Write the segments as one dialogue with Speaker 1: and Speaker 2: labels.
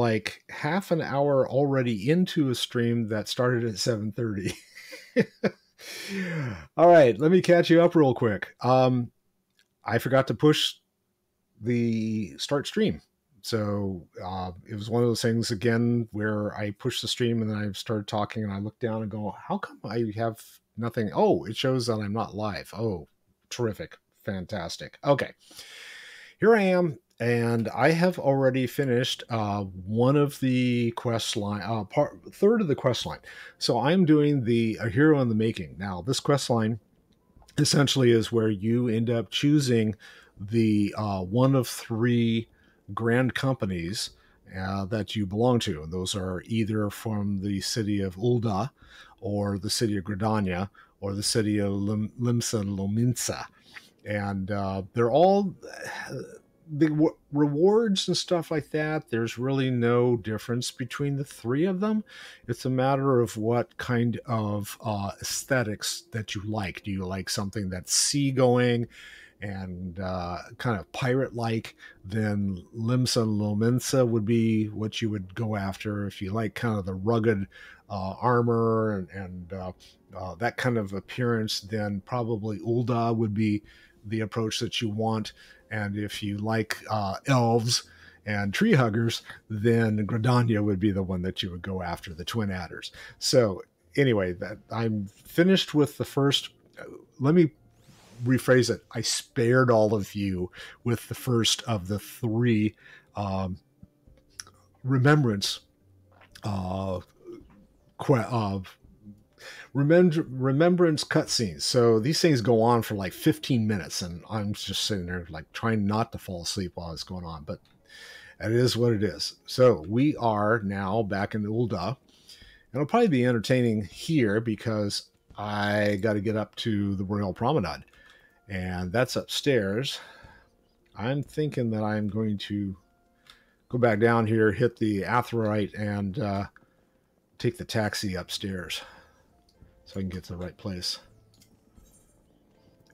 Speaker 1: like half an hour already into a stream that started at 7:30. All right, let me catch you up real quick. I forgot to push the start stream. So it was one of those things again where I pushed the stream and then I started talking and I looked down and go, how come I have nothing? Oh, it shows that I'm not live. Oh, terrific. Fantastic. Okay. Here I am. And I have already finished one of the quest line, third of the quest line. So I'm doing the A Hero in the Making. Now, this quest line essentially is where you end up choosing the one of three grand companies that you belong to. And those are either from the city of Ulda or the city of Gridania or the city of Limsa Lominsa. And they're all the rewards and stuff like that. There's really no difference between the three of them. It's a matter of what kind of aesthetics that you like. Do you like something that's seagoing and kind of pirate-like? Then Limsa Lominsa would be what you would go after. If you like kind of the rugged armor and that kind of appearance, then probably Ulda would be the approach that you want. And if you like elves and tree huggers, then Gridania would be the one that you would go after, the twin adders. So anyway, that I'm finished with the first. Let me rephrase it. I spared all of you with the first of the three remembrance remembrance cutscenes. So these things go on for like 15 minutes, and I'm just sitting there like trying not to fall asleep while it's going on, but it is what it is. So we are now back in Ulda, and it'll probably be entertaining here because I got to get up to the Royal Promenade, and that's upstairs. I'm thinking that I'm going to go back down here, hit the Atherite, and take the taxi upstairs so I can get to the right place.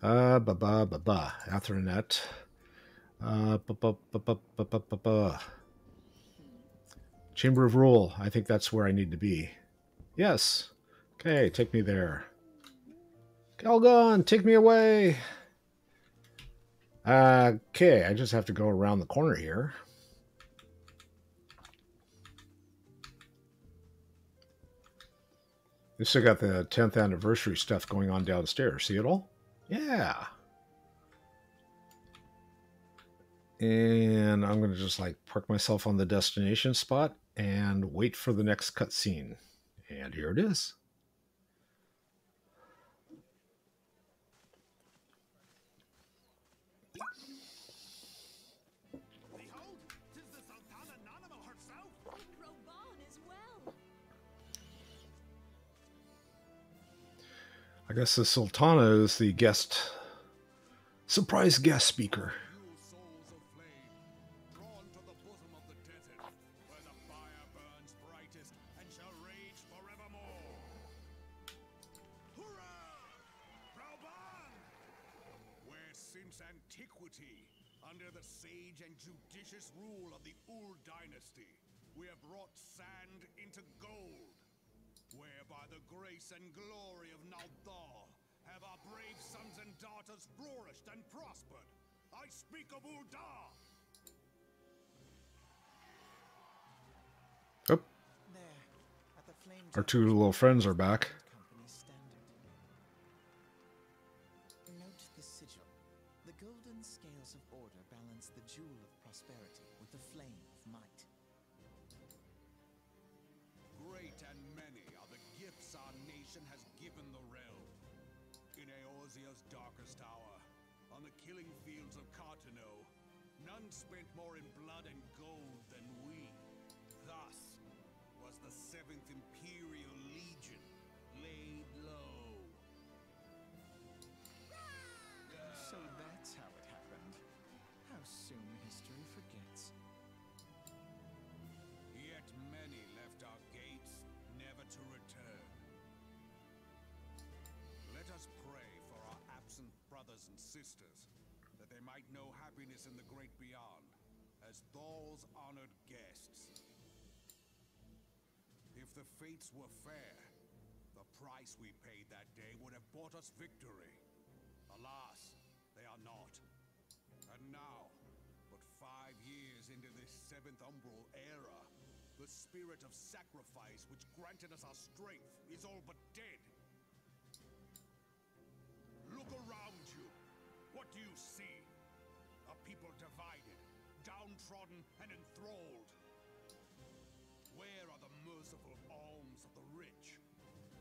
Speaker 1: Atheronet. Chamber of Rule. I think that's where I need to be. Yes. Okay, take me there. Calgon, take me away. Okay, I just have to go around the corner here. They still got the 10th anniversary stuff going on downstairs. See it all? Yeah. And I'm going to just like park myself on the destination spot and wait for the next cutscene. And here it is. I guess the Sultana is the surprise guest speaker.
Speaker 2: Antiquity, under the sage and judicious rule of the Ur dynasty, we have brought sand into gold, where by the grace and glory of Naldar have our brave sons and daughters flourished and prospered. I speak of Uldar!
Speaker 1: Oh. Our two little friends are back.
Speaker 3: Golden scales of order balance the jewel of prosperity with the flame of might.
Speaker 2: Great and many are the gifts our nation has given the realm. In Eorzea's darkest hour, on the killing fields of Cartano, none spent more in blood and gold than we. Thus was the 7th Imperial Legion laid low.
Speaker 3: So that's how it happened. How soon history forgets.
Speaker 2: Yet many left our gates, never to return. Let us pray for our absent brothers and sisters, that they might know happiness in the great beyond, as Thal's honored guests. If the fates were fair, the price we paid that day would have bought us victory. Alas, they are not. And now, but 5 years into this 7th Umbral era, the spirit of sacrifice which granted us our strength is all but dead. Look around you. What do you see? A people divided, downtrodden, and enthralled. Where are the merciful alms of the rich?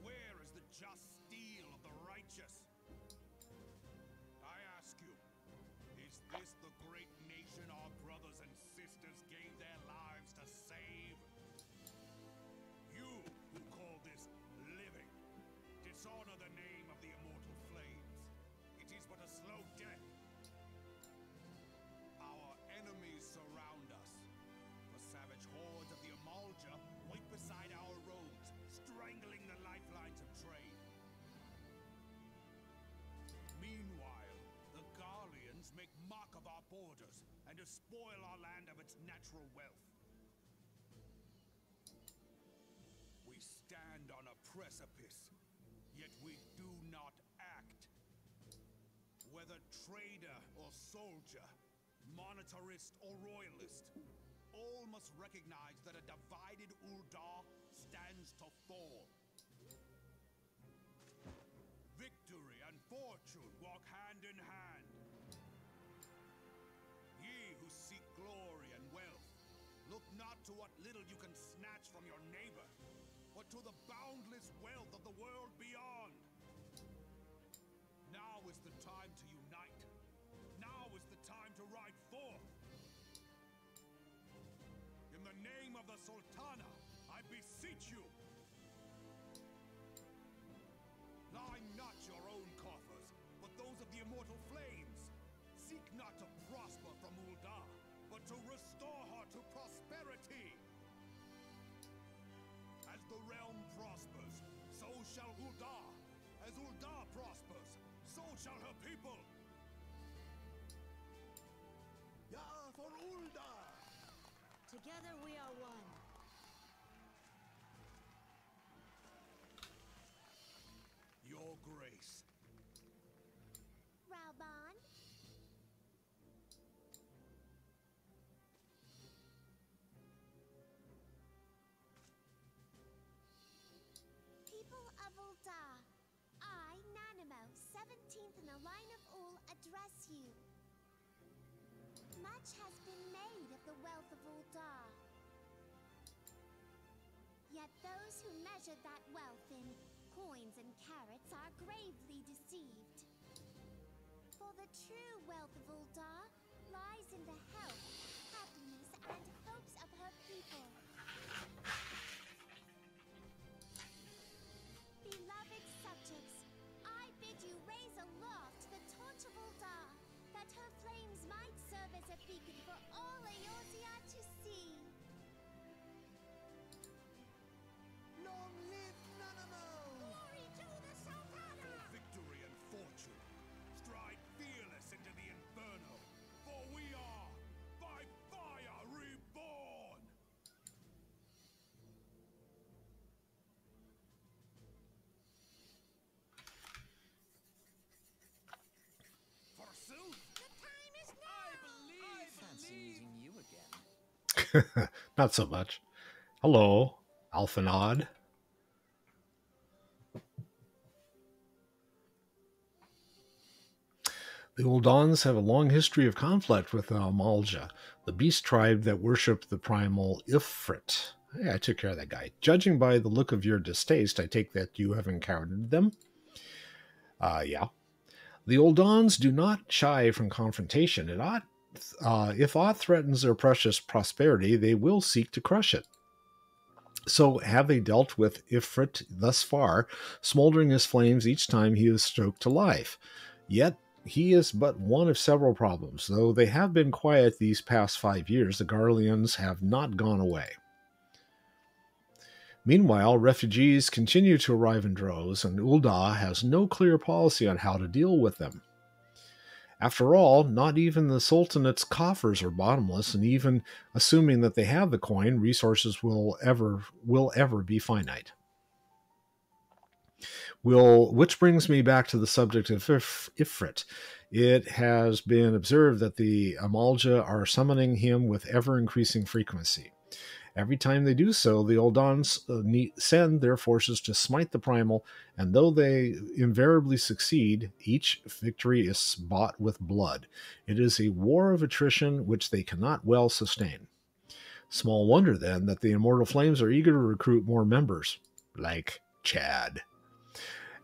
Speaker 2: Where is the just steel of the righteous? I ask you, is this the great nation our brothers and sisters gave their lives to save? You who call this living, dishonor the name of the immortal flames. It is but a slow death. Our enemies surround us. The savage hordes of the Amalja wait beside our roads, strangling the lifelines of trade. Meanwhile, the Garleans make mock of our borders and despoil our land of its natural wealth. We stand on a precipice, yet we do not act. Whether trader or soldier, monetarist or royalist, all must recognize that a divided Ul'dah stands to fall. Victory and fortune walk hand in hand. Ye who seek glory and wealth, look not to what little you can snatch from your neighbor, but to the boundless wealth of the world beyond. Now is the time to unite. Now is the time to ride forth. In the name of the Sultana, I beseech you. Line not your own coffers, but those of the immortal flames. Seek not to prosper from Ul'dah, but to restore her to prosperity. As the realm prospers, so shall Ul'dah. As Ul'dah prospers, so shall her people. Ya for Ul'dah!
Speaker 4: Together we are one.
Speaker 2: Your grace.
Speaker 5: Raubon? People of Ul'dah, I, Nanimo, 17th in the line of Ul, address you. Much has been made of the wealth of Ul'dah. Yet those who measured that wealth in coins and carats are gravely deceived. For the true wealth of Ul'dah lies in the health, happiness, and hopes of her people. Beloved subjects, I bid you raise aloft the torch of Ul'dah, that her flames might serve as a beacon for all Eorzea to see.
Speaker 3: Long live Nanamo!
Speaker 5: Glory to the Sultana!
Speaker 2: For victory and fortune, stride fearless into the inferno, for we are, by fire, reborn! Forsooth,
Speaker 5: The time is now!
Speaker 3: Fancy meeting you again.
Speaker 1: Not so much. Hello, Alphanod. The Uldans have a long history of conflict with the Amalja, the beast tribe that worship the primal Ifrit. Hey, I took care of that guy. Judging by the look of your distaste, I take that you have encountered them. Yeah. The Uldans do not shy from confrontation. If aught threatens their precious prosperity, they will seek to crush it. So have they dealt with Ifrit thus far, smoldering his flames each time he is stoked to life. Yet he is but one of several problems. Though they have been quiet these past 5 years, the Garleans have not gone away. Meanwhile, refugees continue to arrive in droves, and Ul'dah has no clear policy on how to deal with them. After all, not even the Sultanate's coffers are bottomless, and even assuming that they have the coin, resources will ever be finite. Which brings me back to the subject of Ifrit. It has been observed that the Amalja are summoning him with ever-increasing frequency. Every time they do so, the Oldans send their forces to smite the Primal, and though they invariably succeed, each victory is bought with blood. It is a war of attrition which they cannot well sustain. Small wonder, then, that the Immortal Flames are eager to recruit more members, like Chad.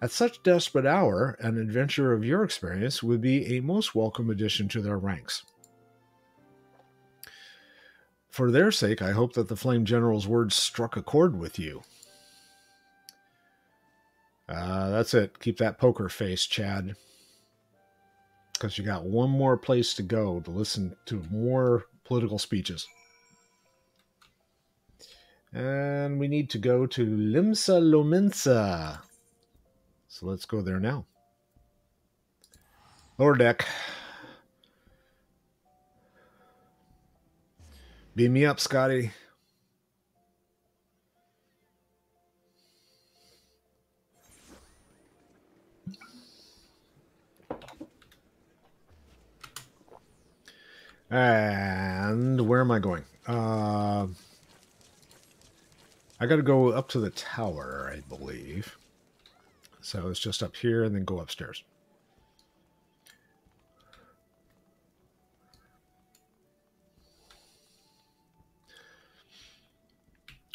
Speaker 1: At such desperate hour, an adventurer of your experience would be a most welcome addition to their ranks. For their sake, I hope that the Flame General's words struck a chord with you. That's it. Keep that poker face, Chad. Because you got one more place to go to listen to more political speeches. And we need to go to Limsa Lominsa. So let's go there now. Lower deck. Beam me up, Scotty. And where am I going? I got to go up to the tower, I believe. So it's just up here and then go upstairs.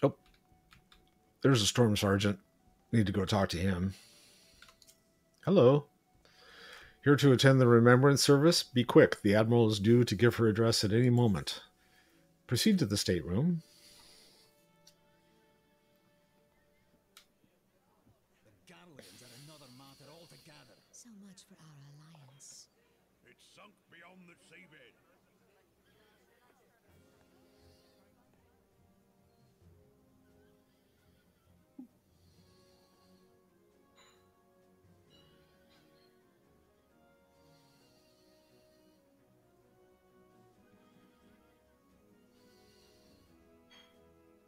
Speaker 1: Oh, there's a Storm Sergeant. Need to go talk to him. Hello. Here to attend the remembrance service. Be quick. The Admiral is due to give her address at any moment. Proceed to the stateroom.
Speaker 2: The Garlands are another matter altogether.
Speaker 4: So much for our alliance.
Speaker 2: It's sunk beyond the seabed.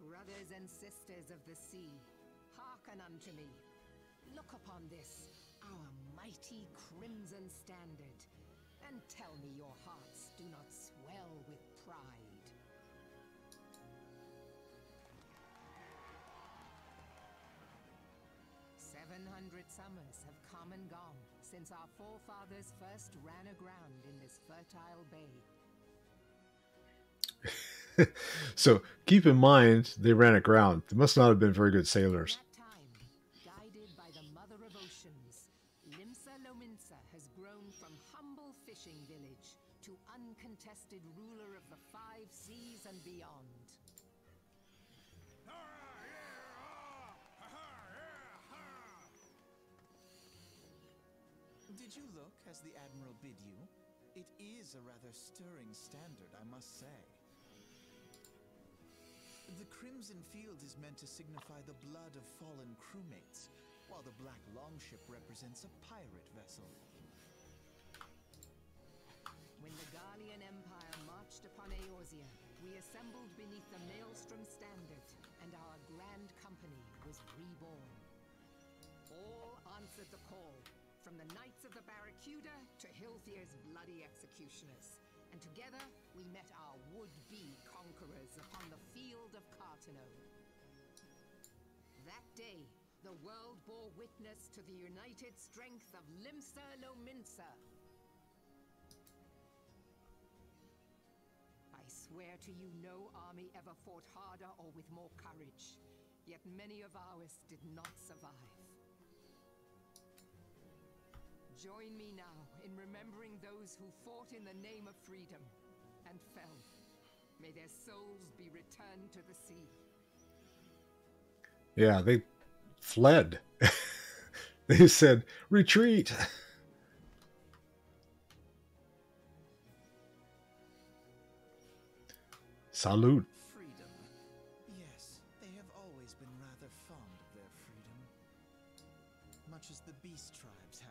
Speaker 6: Brothers and sisters of the sea, hearken unto me. Look upon this, our mighty crimson standard, and tell me your hearts do not swell with pride. "700 summers have come and gone since our forefathers first ran aground in this fertile bay.
Speaker 1: So keep in mind, they ran aground. They must not have been very good sailors.
Speaker 6: That time, guided by the Mother of Oceans, Limsa Lominsa has grown from humble fishing village to uncontested ruler of the 5 seas and beyond.
Speaker 3: Did you look as the Admiral bid you? It is a rather stirring standard, I must say. The crimson field is meant to signify the blood of fallen crewmates, while the black longship represents a pirate vessel.
Speaker 6: When the Gallian Empire marched upon Eorzea, we assembled beneath the Maelstrom standard, and our grand company was reborn. All answered the call, from the Knights of the Barracuda to Hilthier's bloody executioners. And together, we met our would-be conquerors upon the field of Cartano. That day, the world bore witness to the united strength of Limsa Lominsa. I swear to you, no army ever fought harder or with more courage. Yet many of ours did not survive. Join me now in remembering those who fought in the name of freedom and fell. May their souls be returned to the sea.
Speaker 1: Yeah, they fled. They said, retreat. Salute.
Speaker 3: Freedom. Yes, they have always been rather fond of their freedom. Much as the beast tribes have.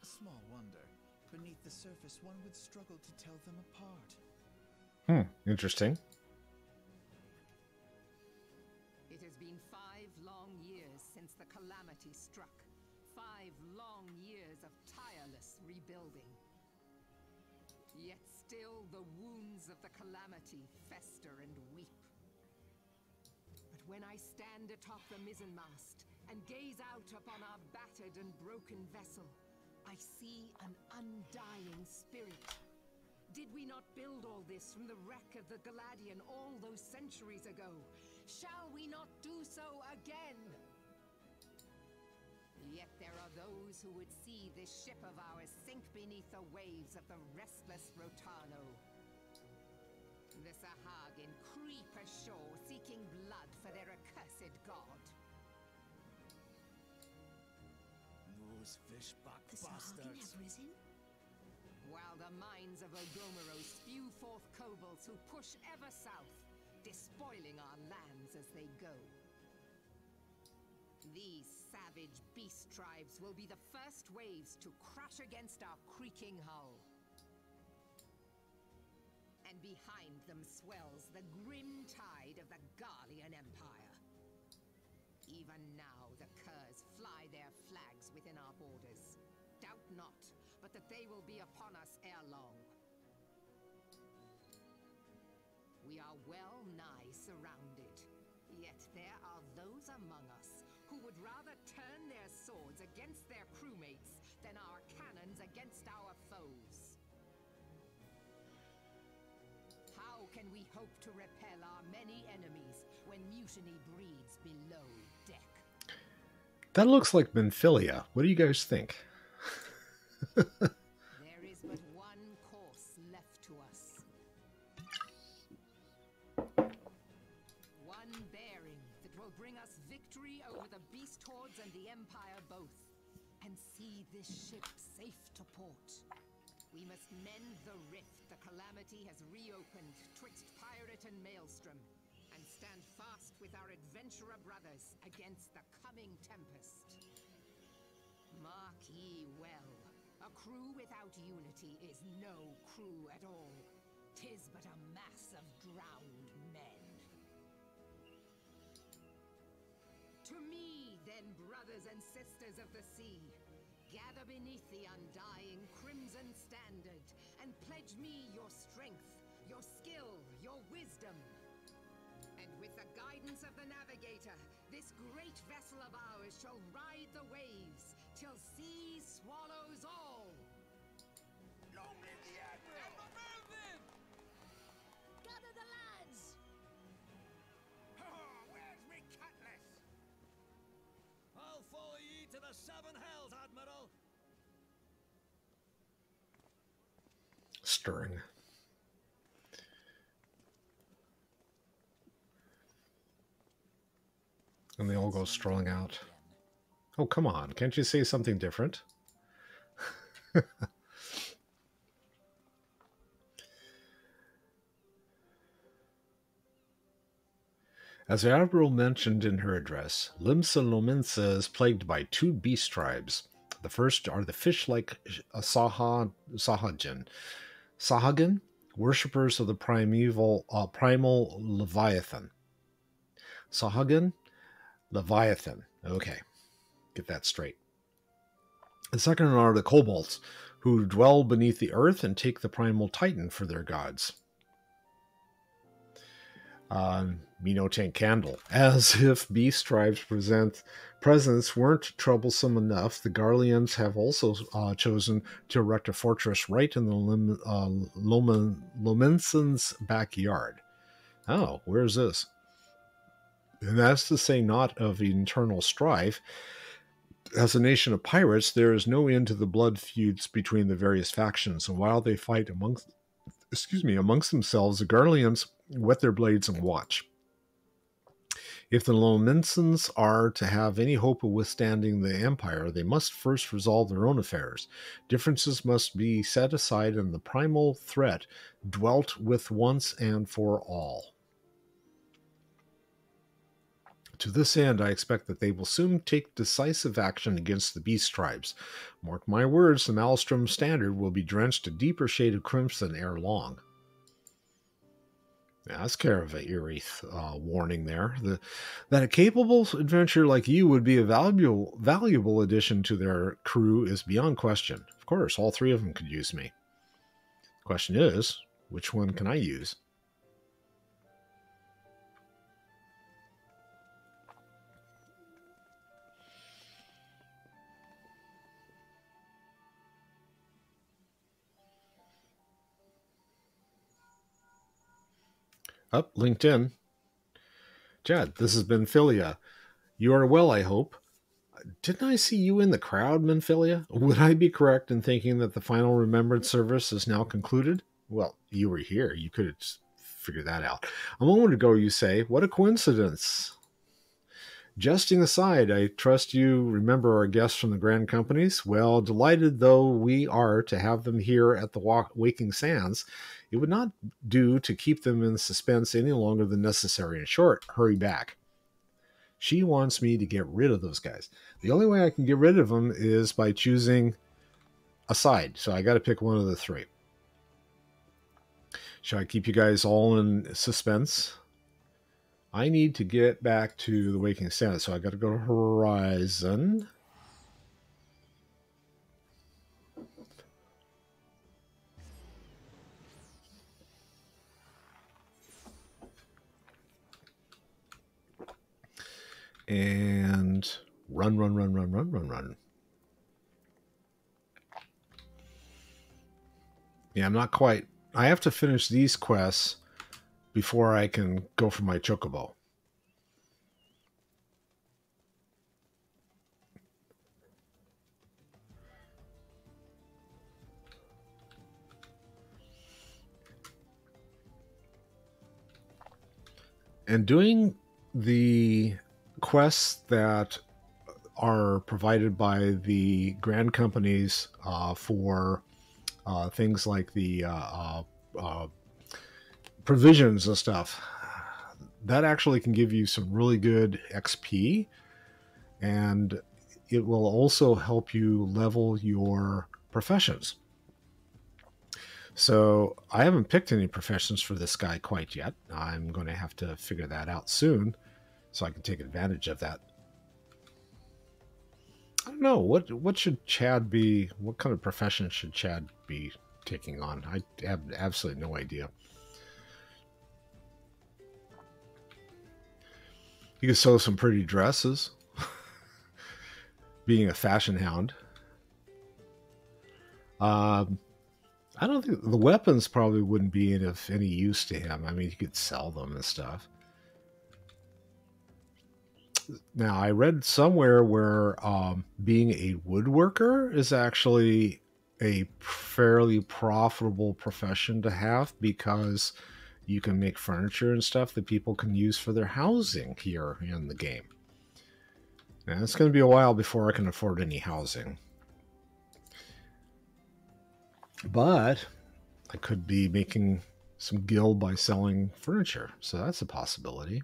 Speaker 3: Small wonder. beneath the surface, one would struggle to tell them apart.
Speaker 1: Interesting.
Speaker 6: It has been 5 long years since the calamity struck. 5 long years of tireless rebuilding. Yet still the wounds of the calamity fester and weep. But when I stand atop the mizzenmast and gaze out upon our battered and broken vessel, I see an undying spirit. Did we not build all this from the wreck of the Galadian all those centuries ago? Shall we not do so again? Yet there are those who would see this ship of ours sink beneath the waves of the restless Rotano. The Sahagin creep ashore seeking blood for their accursed god.
Speaker 3: Those fishbuck
Speaker 4: The Sahagin have
Speaker 3: bastards.
Speaker 4: risen?
Speaker 6: While the mines of Ogomero spew forth kobolds who push ever south, despoiling our lands as they go. These savage beast tribes will be the first waves to crash against our creaking hull. And behind them swells the grim tide of the Garlean Empire. Even now the curs fly their flags within our borders. Doubt not, but that they will be upon us ere long. We are well nigh surrounded, yet there are those among us who would rather turn their swords against their crewmates than our cannons against our foes. How can we hope to repel our many enemies when mutiny breeds below deck?
Speaker 1: That looks like Benphilia. What do you guys think?
Speaker 6: There is but one course left to us. One bearing that will bring us victory over the beast hordes and the Empire both, and see this ship safe to port. We must mend the rift the calamity has reopened twixt pirate and maelstrom, and stand fast with our adventurer brothers against the coming tempest. Mark ye well. A crew without unity is no crew at all. 'Tis but a mass of drowned men. To me, then, brothers and sisters of the sea, gather beneath the undying crimson standard, and pledge me your strength, your skill, your wisdom. And with the guidance of the navigator, this great vessel of ours shall ride the waves till sea swallows all.
Speaker 2: Long live the Admiral!
Speaker 4: Gather the lads!
Speaker 2: Oh, where's me cutlass?
Speaker 7: I'll follow ye to the 7 hells, Admiral.
Speaker 1: Stirring. And they all go strolling out. Oh, come on. Can't you say something different? As the Admiral mentioned in her address, Limsa Lominsa is plagued by 2 beast tribes. The first are the fish-like Sahagin. Sahagin, worshippers of the primal Leviathan. Sahagin, Leviathan. Okay, get that straight. The second are the kobolds, who dwell beneath the earth and take the primal Titan for their gods. Minotank Candle. As if beast tribes presence weren't troublesome enough, the Garleans have also chosen to erect a fortress right in the Lominson's backyard. Oh, where's this? And that's to say not of internal strife. As a nation of pirates, there is no end to the blood feuds between the various factions, and while they fight amongst themselves, the Garleans whet their blades and watch. If the Lominsons are to have any hope of withstanding the Empire, they must first resolve their own affairs. Differences must be set aside and the primal threat dwelt with once and for all. To this end, I expect that they will soon take decisive action against the beast tribes. Mark my words, the Maelstrom standard will be drenched a deeper shade of crimson ere long. Yeah, that's kind of an eerie warning there. That a capable adventurer like you would be a valuable addition to their crew is beyond question. Of course, all three of them could use me. The question is, which one can I use? Up, LinkedIn. Chad, this has been Philia. You are well, I hope. Didn't I see you in the crowd, Menphilia? Would I be correct in thinking that the final remembrance service is now concluded? Well, you were here. You could have figured that out. A moment ago, you say, what a coincidence. Jesting aside, I trust you remember our guests from the Grand Companies. Well, delighted though we are to have them here at the Waking Sands, it would not do to keep them in suspense any longer than necessary. In short, hurry back. She wants me to get rid of those guys. The only way I can get rid of them is by choosing a side. So I got to pick one of the three. Shall I keep you guys all in suspense? I need to get back to the Waking Sands, so I got to go to Horizon. And run. Yeah, I'm not quite. I have to finish these quests before I can go for my chocobo. And doing the quests that are provided by the Grand Companies for things like the provisions and stuff, that actually can give you some really good XP, and it will also help you level your professions. So I haven't picked any professions for this guy quite yet. I'm going to have to figure that out soon so I can take advantage of that. I don't know. What should Chad be? What kind of profession should Chad be taking on? I have absolutely no idea. You could sew some pretty dresses. Being a fashion hound. I don't think the weapons probably wouldn't be of any use to him. I mean, you could sell them and stuff. Now, I read somewhere where being a woodworker is actually a fairly profitable profession to have, because you can make furniture and stuff that people can use for their housing here in the game. Now, it's going to be a while before I can afford any housing. But I could be making some gil by selling furniture, so that's a possibility.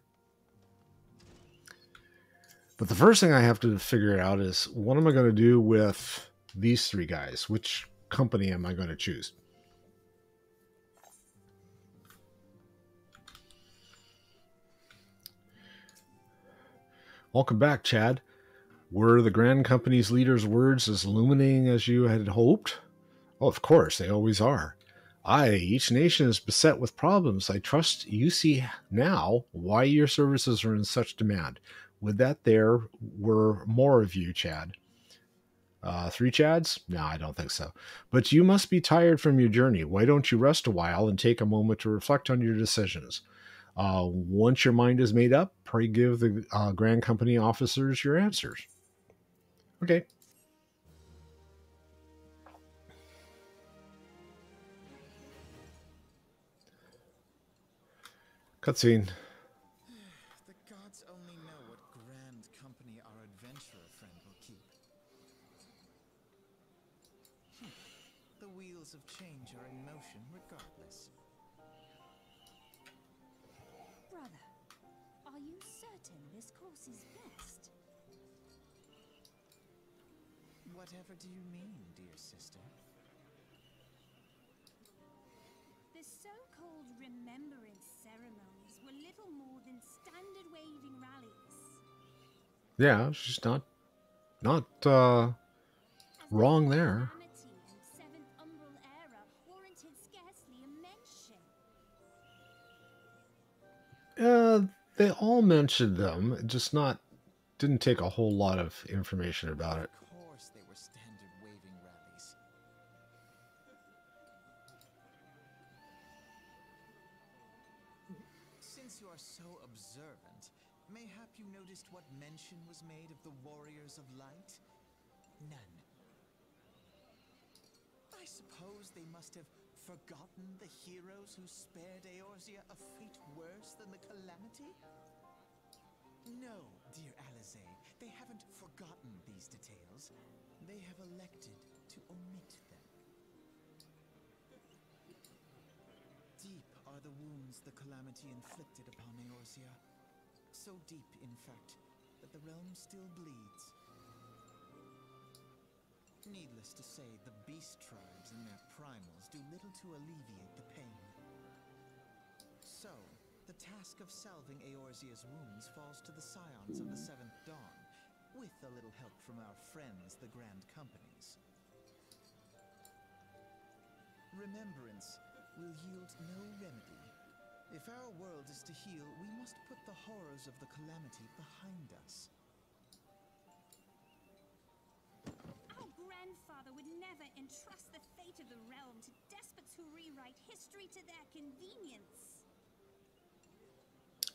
Speaker 1: But the first thing I have to figure out is, what am I going to do with these three guys? Which company am I going to choose? Welcome back, Chad. Were the Grand Company's leaders' words as illuminating as you had hoped? Oh, of course, they always are. Aye, each nation is beset with problems. I trust you see now why your services are in such demand. Would that there were more of you, Chad. 3 Chads? No, I don't think so. But you must be tired from your journey. Why don't you rest a while and take a moment to reflect on your decisions? Once your mind is made up, pray give the Grand Company officers your answers. Okay. Cutscene.
Speaker 3: The gods only know what grand company our adventurer friend will keep. The wheels of change are in motion regardless.
Speaker 4: Brother, are you certain this course is best.
Speaker 3: Whatever do you mean, dear sister?
Speaker 4: The so-called remembrance ceremonies were little more than standard waving rallies.
Speaker 1: Yeah, she's not
Speaker 4: As
Speaker 1: wrong
Speaker 4: the
Speaker 1: there.
Speaker 4: Calamity and Seventh Umbral Era warranted scarcely a mention.
Speaker 1: They all mentioned them, just didn't take a whole lot of information about it.
Speaker 3: Of course they were standard waving rallies. Since you are so observant, mayhap you noticed what mention was made of the Warriors of Light? None. I suppose they must have forgotten the heroes who spared Eorzea a fate worse than the Calamity? No, dear Alize, they haven't forgotten these details. They have elected to omit them. Deep are the wounds the Calamity inflicted upon Eorzea. So deep, in fact, that the realm still bleeds. Needless to say, the beast tribes and their primals do little to alleviate the pain. So, the task of salving Eorzea's wounds falls to the scions of the Seventh Dawn, with a little help from our friends, the Grand Companies. Remembrance will yield no remedy. If our world is to heal, we must put the horrors of the Calamity behind us.
Speaker 4: Our grandfather would never entrust the fate of the realm to despots who rewrite history to their convenience.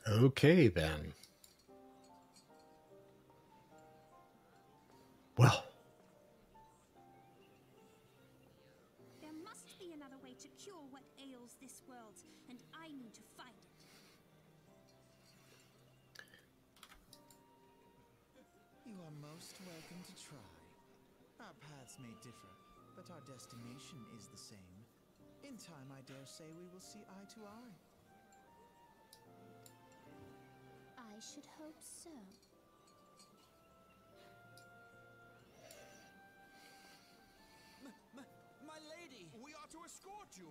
Speaker 1: Okay, then. Well,
Speaker 4: There must be another way to cure what ails this world, and I need to find it.
Speaker 3: You are most welcome to try. Our paths may differ, but our destination is the same. In time, I dare say we will see eye to eye.
Speaker 5: I should hope so.
Speaker 7: My lady! We are to escort you!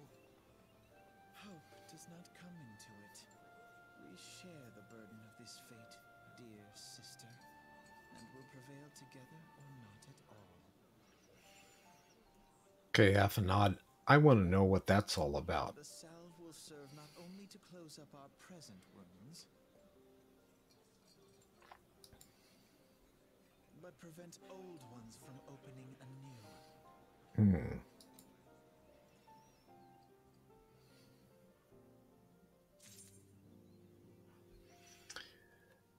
Speaker 3: Hope does not come into it. We share the burden of this fate, dear sister, and will prevail together or not at all.
Speaker 1: okay, Athenod, I want to know what that's all about.
Speaker 3: The salve will serve not only to close up our present wounds, but prevent old ones from opening anew.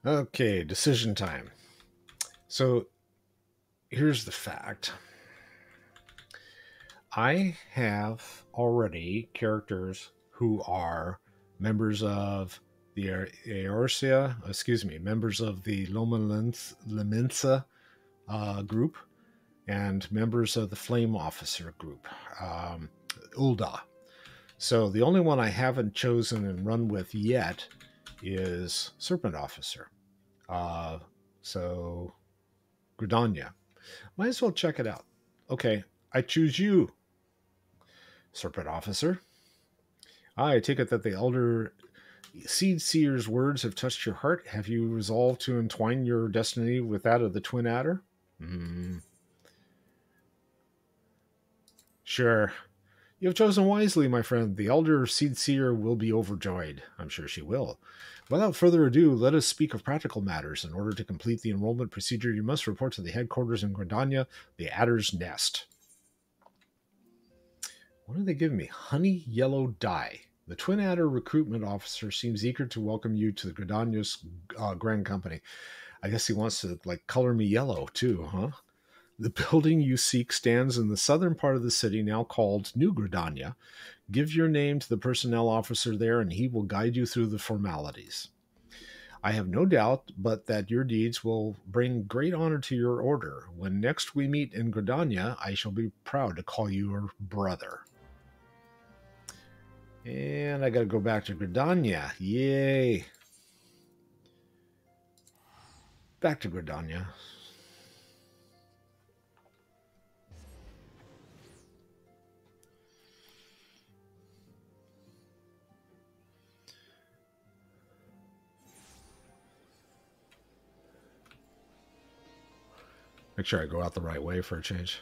Speaker 1: Okay, decision time. So, here's the fact. I have already characters who are members of the members of the Lomalensa group, and members of the Flame Officer group, Ulda. So the only one I haven't chosen and run with yet is Serpent Officer. So Gridania. Might as well check it out. Okay, I choose you, Serpent Officer. I take it that the Elder Seed Seer's words have touched your heart. Have you resolved to entwine your destiny with that of the Twin Adder? Sure. You have chosen wisely, my friend. The Elder Seed Seer will be overjoyed. I'm sure she will. Without further ado, let us speak of practical matters. In order to complete the enrollment procedure, you must report to the headquarters in Gridania, the Adder's Nest. What are they giving me? Honey yellow dye. The Twin Adder recruitment officer seems eager to welcome you to the Gridania's Grand Company. I guess he wants to, color me yellow, too, huh? The building you seek stands in the southern part of the city, now called New Gridania. Give your name to the personnel officer there, and he will guide you through the formalities. I have no doubt but that your deeds will bring great honor to your order. When next we meet in Gridania, I shall be proud to call you your brother. And I gotta go back to Gridania. Yay! Back to Gridania. Make sure I go out the right way for a change.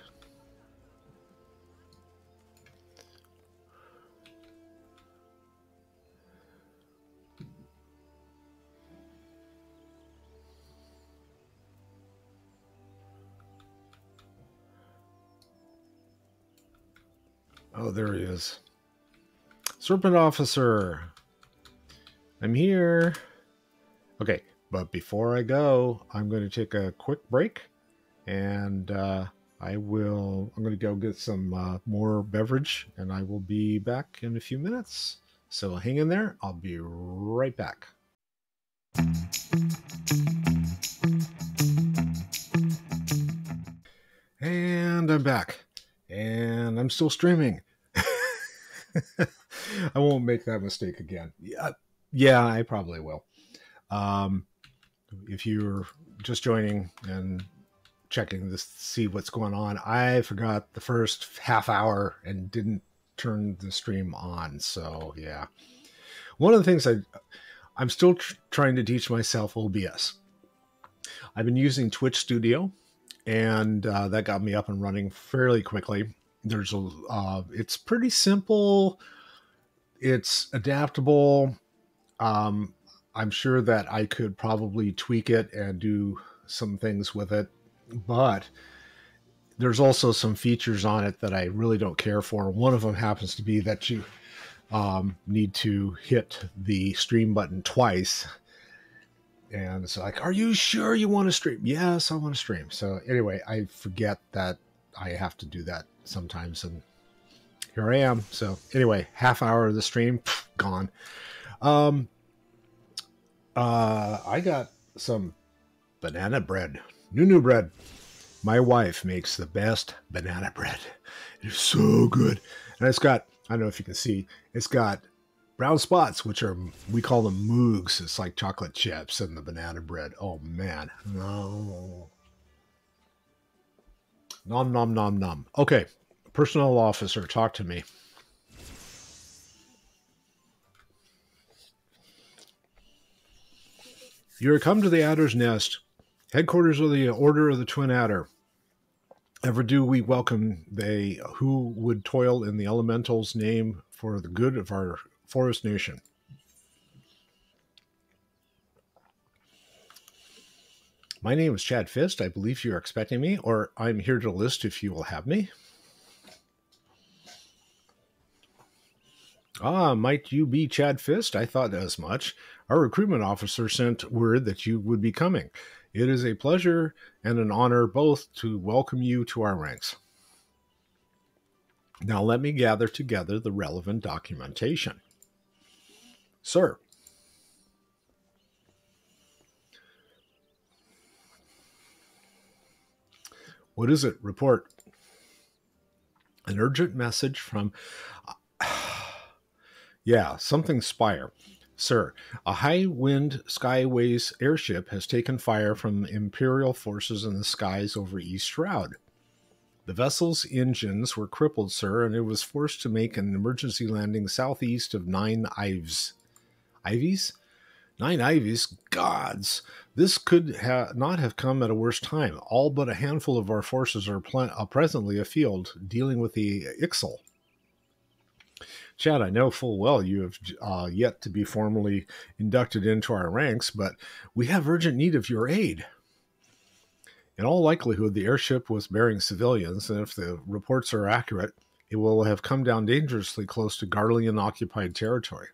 Speaker 1: Oh, there he is. Serpent Officer. I'm here. Okay, but before I go, I'm going to take a quick break. And I'm going to go get some more beverage, and I will be back in a few minutes. So hang in there. I'll be right back. And I'm back. And I'm still streaming. I won't make that mistake again. Yeah, I probably will. If you're just joining and checking this to see what's going on, I forgot the first half hour and didn't turn the stream on. So yeah, one of the things I'm still trying to teach myself OBS. I've been using Twitch Studio, and that got me up and running fairly quickly. It's pretty simple. It's adaptable. I'm sure that I could probably tweak it and do some things with it, but there's also some features on it that I really don't care for. One of them happens to be that you need to hit the stream button twice. And it's like, are you sure you want to stream? Yes, I want to stream. So anyway, I forget that I have to do that sometimes, and here I am. So anyway, half hour of the stream, gone. I got some banana bread, new bread. My wife makes the best banana bread. It is so good. And it's got, I don't know if you can see, it's got brown spots, which we call them moogs. It's like chocolate chips in the banana bread. Oh man. No. Nom, nom, nom, nom. Okay. Personnel officer, talk to me. You are come to the Adder's Nest, headquarters of the Order of the Twin Adder. Ever do we welcome they who would toil in the elemental's name for the good of our forest nation. My name is Chad Fist. I believe you are expecting me, or I'm here to list if you will have me. Ah, might you be Chad Fist? I thought as much. Our recruitment officer sent word that you would be coming. It is a pleasure and an honor both to welcome you to our ranks. Now let me gather together the relevant documentation. Sir. What is it? Report. An urgent message from... yeah, something Spire. Sir, a high-wind Skyways airship has taken fire from Imperial forces in the skies over East Shroud. The vessel's engines were crippled, sir, and it was forced to make an emergency landing southeast of 9 Ives. Ivies? 9 Ivies? Gods! This could not have come at a worse time. All but a handful of our forces are presently afield, dealing with the Ixal. Chad, I know full well you have yet to be formally inducted into our ranks, but we have urgent need of your aid. In all likelihood, the airship was bearing civilians, and if the reports are accurate, it will have come down dangerously close to Garlean-occupied territory.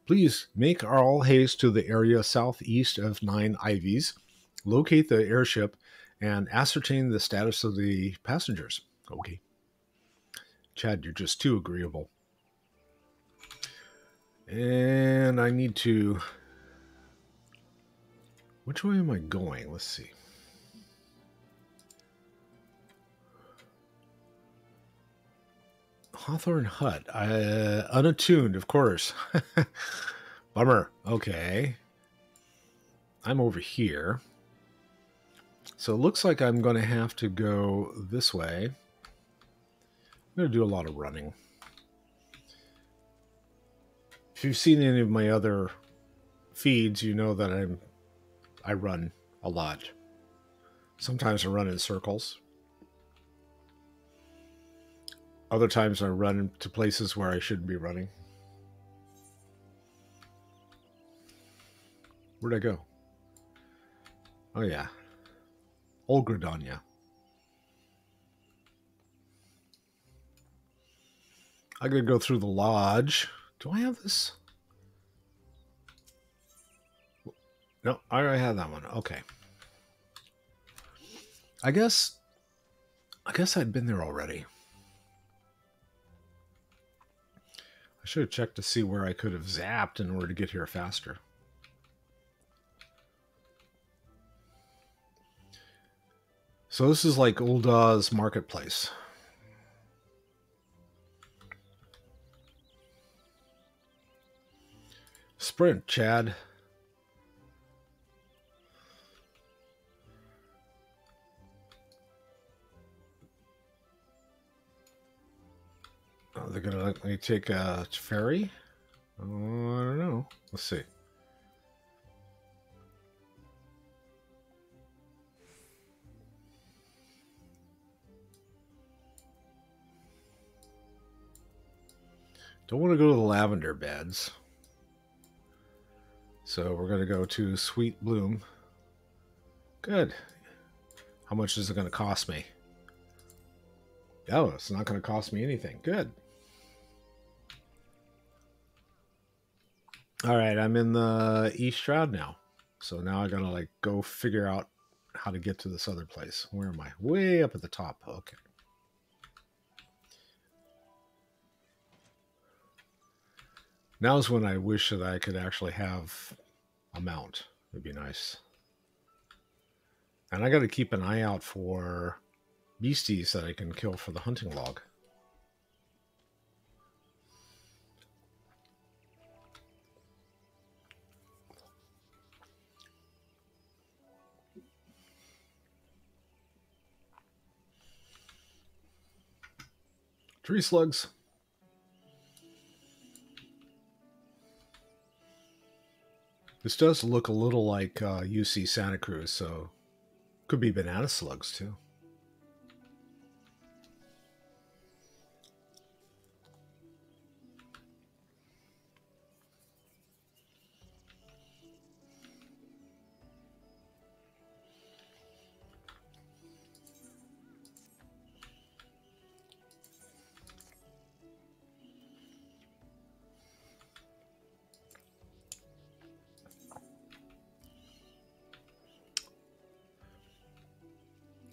Speaker 1: Please make all haste to the area southeast of 9 Ivies, locate the airship, and ascertain the status of the passengers. Okay. Chad, you're just too agreeable. And I need to... Which way am I going? Let's see. Hawthorne Hut. Unattuned, of course. Bummer. Okay. I'm over here. So it looks like I'm going to have to go this way. I'm going to do a lot of running. If you've seen any of my other feeds, you know that I run a lot. Sometimes I run in circles. Other times I run to places where I shouldn't be running. Where'd I go? Oh yeah. Old Gridania. I'm going to go through the lodge. Do I have this? No, I already had that one. Okay. I guess I'd been there already. I should have checked to see where I could have zapped in order to get here faster. So this is like Ulda's marketplace. Sprint, Chad. Oh, they're gonna let me take a ferry? Oh, I don't know. Let's see. Don't want to go to the lavender beds. So we're going to go to Sweet Bloom. Good. How much is it going to cost me? Oh, it's not going to cost me anything. Good. All right, I'm in the East Shroud now. So now I got to like go figure out how to get to this other place. Where am I? Way up at the top. Okay. Now's when I wish that I could actually have a mount. It'd be nice. And I got to keep an eye out for beasties that I can kill for the hunting log. Tree slugs. This does look a little like UC Santa Cruz, so could be banana slugs too.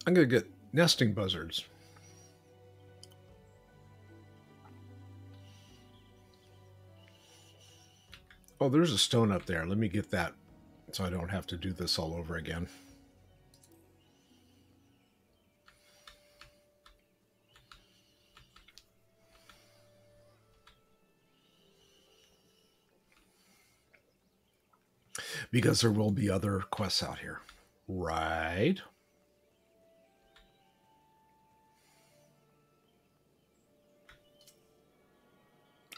Speaker 1: I'm going to get nesting buzzards. Oh, there's a stone up there. Let me get that so I don't have to do this all over again. Because there will be other quests out here. Right?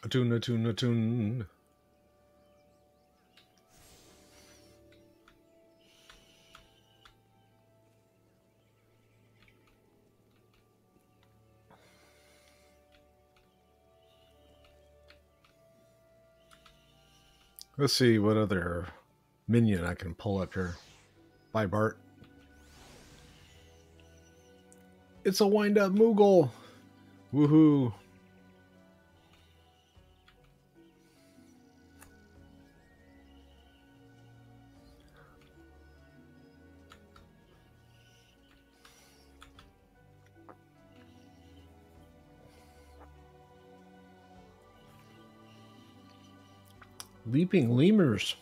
Speaker 1: Attune, attune, attune. Let's see what other minion I can pull up here. Bye, Bart. It's a wind-up Moogle. Woohoo. Leaping lemurs.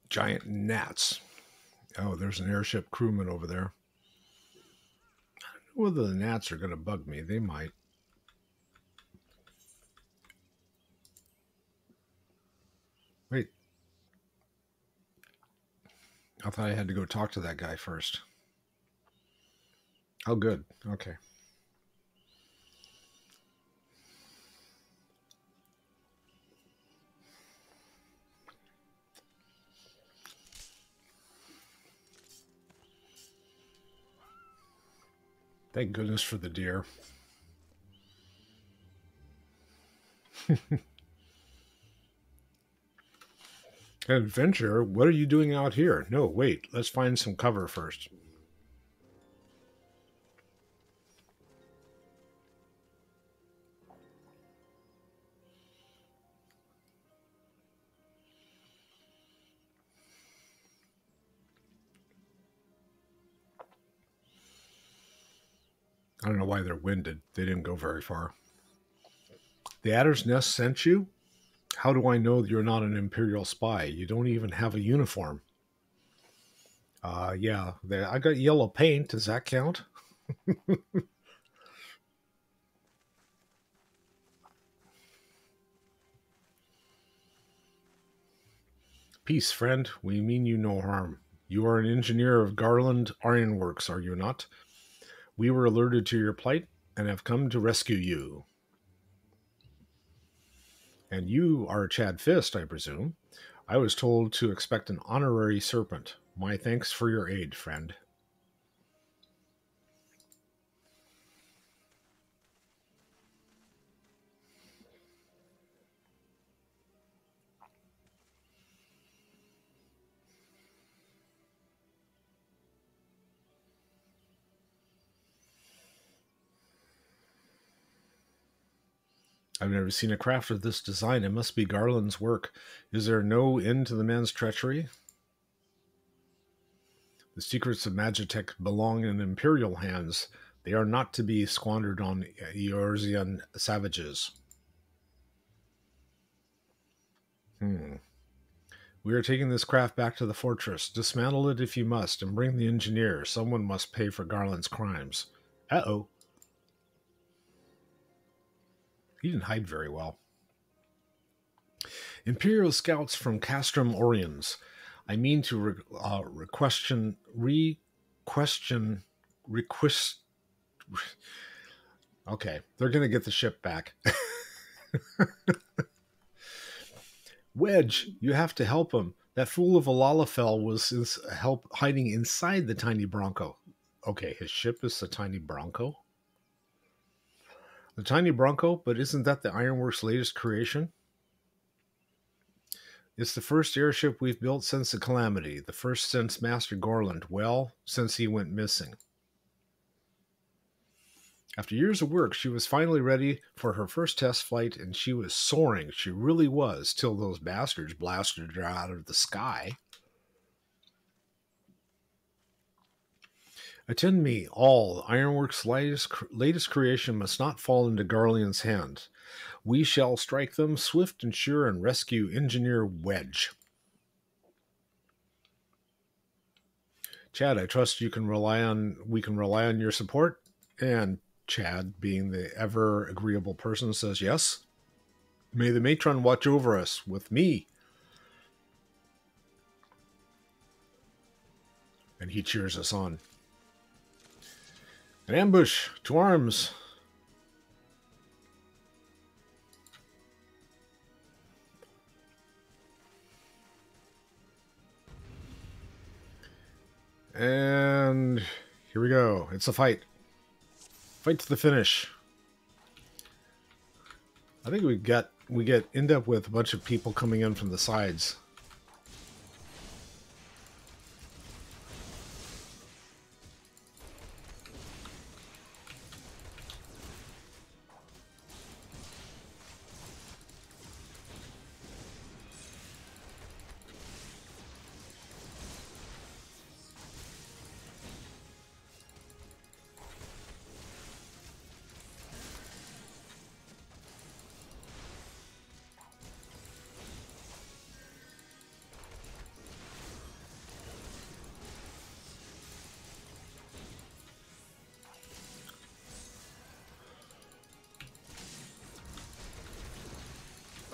Speaker 1: Giant gnats. Oh, there's an airship crewman over there. Whether the gnats are going to bug me, they might. Wait. I thought I had to go talk to that guy first. Oh, good. Okay. Thank goodness for the deer. Adventure? What are you doing out here? No, wait. Let's find some cover first. I don't know why they're winded. They didn't go very far. The Adder's Nest sent you? How do I know you're not an Imperial spy? You don't even have a uniform. Yeah. I got yellow paint. Does that count? Peace, friend. We mean you no harm. You are an engineer of Garland Ironworks, are you not? We were alerted to your plight and have come to rescue you. And you are Chad Fist, I presume. I was told to expect an honorary serpent. My thanks for your aid, friend. I've never seen a craft of this design. It must be Garland's work. Is there no end to the man's treachery? The secrets of Magitech belong in Imperial hands. They are not to be squandered on Eorzean savages. We are taking this craft back to the fortress. Dismantle it if you must, and bring the engineer. Someone must pay for Garland's crimes. Uh-oh. He didn't hide very well. Imperial scouts from Castrum Oriens. I mean to request. Okay, they're going to get the ship back. Wedge, you have to help him. That fool of a Lalafell was hiding inside the tiny Bronco. Okay, his ship is the tiny Bronco? The tiny Bronco? But isn't that the Ironworks' latest creation? It's the first airship we've built since the Calamity. The first since Master Gorland. Well, since he went missing. After years of work, she was finally ready for her first test flight, and she was soaring. She really was, till those bastards blasted her out of the sky. Attend me, all. Ironworks' latest creation must not fall into Garland's hands. We shall strike them swift and sure and rescue Engineer Wedge. Chad, I trust we can rely on your support. And Chad, being the ever agreeable person, says yes. May the matron watch over us with me. And he cheers us on. An ambush! To arms! And here we go. It's a fight. Fight to the finish. I think we end up with a bunch of people coming in from the sides.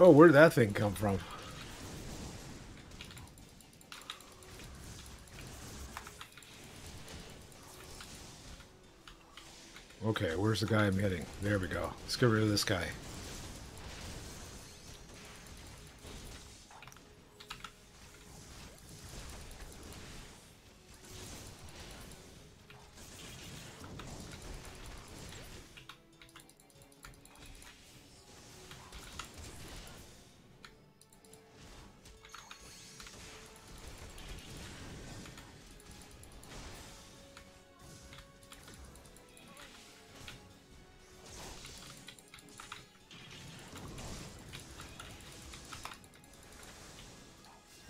Speaker 1: Oh, where did that thing come from? Okay, where's the guy I'm hitting? There we go. Let's get rid of this guy.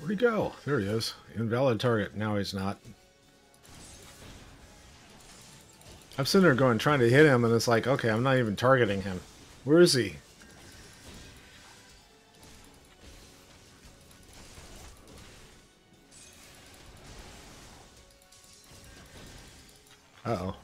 Speaker 1: Where'd he go? There he is. Invalid target. Now he's not. I'm sitting there going, trying to hit him, and it's like, okay, I'm not even targeting him. Where is he? Uh-oh.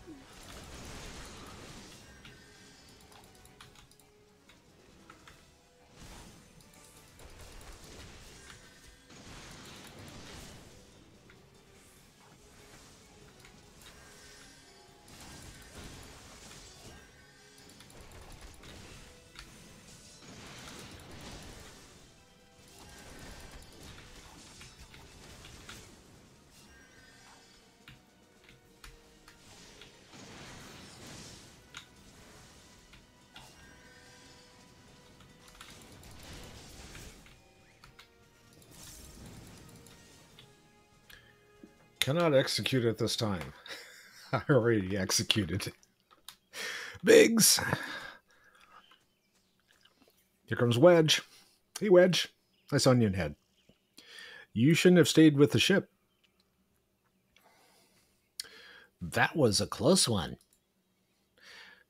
Speaker 1: Cannot execute at this time. I already executed. Biggs! Here comes Wedge. Hey, Wedge. Nice onion head. You shouldn't have stayed with the ship. That was a close one.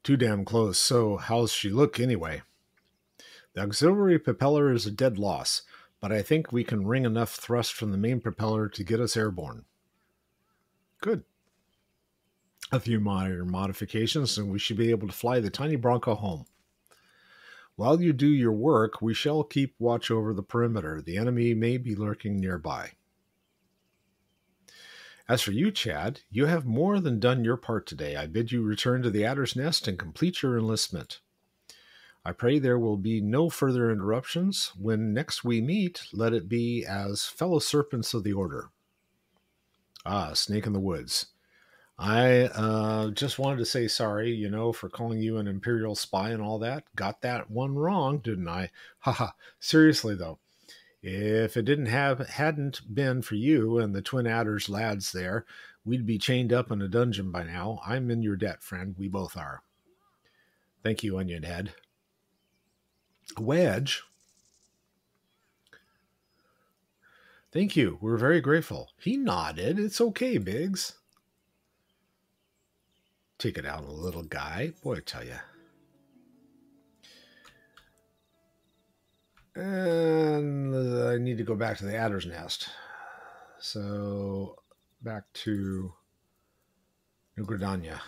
Speaker 1: Too damn close. So how's she look anyway? The auxiliary propeller is a dead loss, but I think we can wring enough thrust from the main propeller to get us airborne. Good. A few minor modifications and we should be able to fly the tiny Bronco home. While you do your work, we shall keep watch over the perimeter. The enemy may be lurking nearby. As for you, Chad, you have more than done your part today. I bid you return to the Adder's Nest and complete your enlistment. I pray there will be no further interruptions. When next we meet, let it be as fellow serpents of the Order. Ah, Snake in the Woods. I just wanted to say sorry, for calling you an Imperial spy and all that. Got that one wrong, didn't I? Haha. Seriously, though, if it hadn't been for you and the Twin Adders lads there, we'd be chained up in a dungeon by now. I'm in your debt, friend. We both are. Thank you, Onion Head. Wedge. Thank you. We're very grateful. He nodded. It's okay, Biggs. Take it out, little guy. Boy, I tell you. And I need to go back to the Adder's Nest. So, back to New Gradania.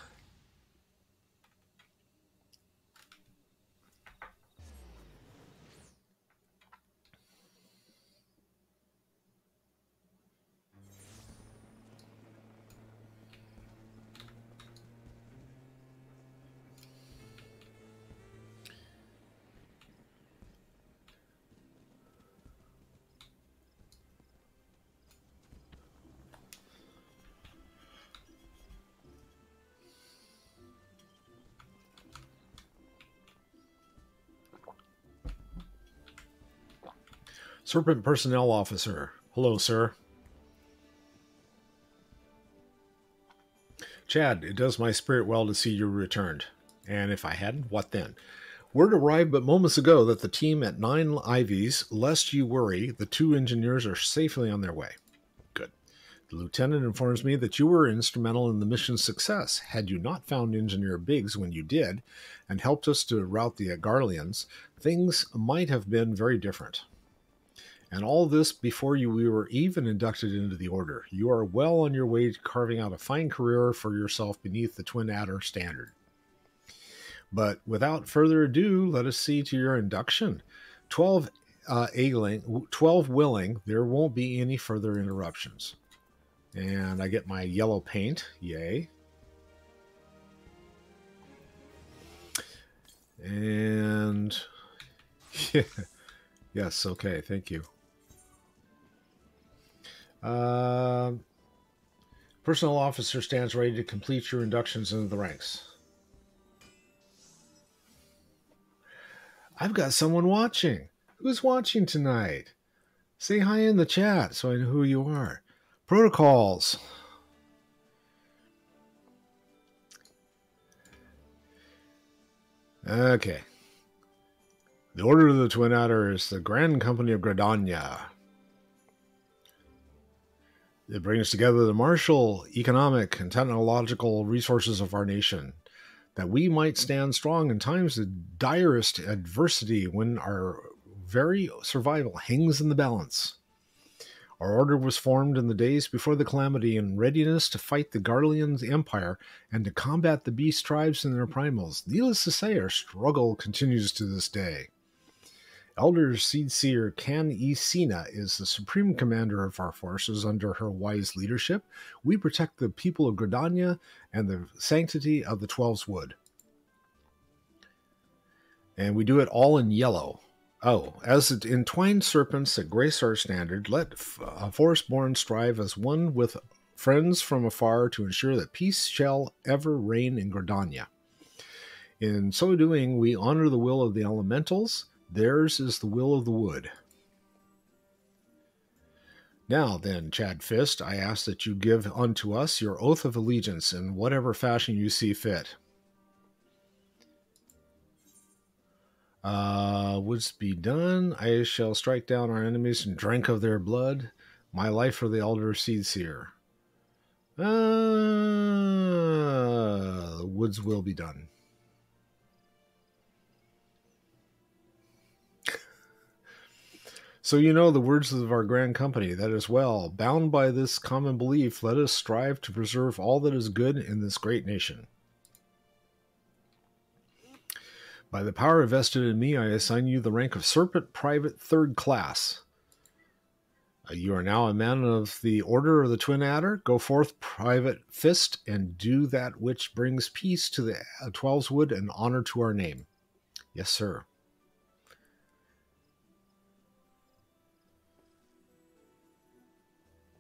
Speaker 1: Serpent Personnel Officer. Hello, sir. Chad, it does my spirit well to see you returned. And if I hadn't, what then? Word arrived but moments ago that the team at 9 Ivies, lest you worry, the 2 engineers are safely on their way. Good. The lieutenant informs me that you were instrumental in the mission's success. Had you not found Engineer Biggs when you did, and helped us to rout the Agarlians, things might have been very different. And all this before we were even inducted into the Order. You are well on your way to carving out a fine career for yourself beneath the Twin Adder standard. But without further ado, let us see to your induction. 12 ailing, 12 willing, there won't be any further interruptions. And I get my yellow paint. Yay. And yeah. Yes, okay, thank you. Personnel officer stands ready to complete your inductions into the ranks. I've got someone watching. Who's watching tonight? Say hi in the chat so I know who you are. Protocols. Okay. The Order of the Twin Adder is the Grand Company of Gridania. It brings together the martial, economic, and technological resources of our nation, that we might stand strong in times of direst adversity when our very survival hangs in the balance. Our order was formed in the days before the calamity in readiness to fight the Garlean Empire and to combat the beast tribes and their primals. Needless to say, our struggle continues to this day. Elder Seedseer Kan Isina is the supreme commander of our forces. Under her wise leadership, we protect the people of Gridania and the sanctity of the Twelve's Wood. And we do it all in yellow. Oh, as it entwined serpents that grace our standard, let a forest-born strive as one with friends from afar to ensure that peace shall ever reign in Gridania. In so doing, we honor the will of the elementals. Theirs is the will of the wood. Now then, Chad Fist, I ask that you give unto us your oath of allegiance in whatever fashion you see fit. Wouldst be done? I shall strike down our enemies and drink of their blood. My life for the Elder Seedseer. Woods will be done. So you know the words of our grand company, that is well, bound by this common belief, let us strive to preserve all that is good in this great nation. By the power vested in me, I assign you the rank of Serpent Private 3rd Class. You are now a man of the Order of the Twin Adder. Go forth, Private Fist, and do that which brings peace to the Twelve's Wood and honor to our name. Yes, sir.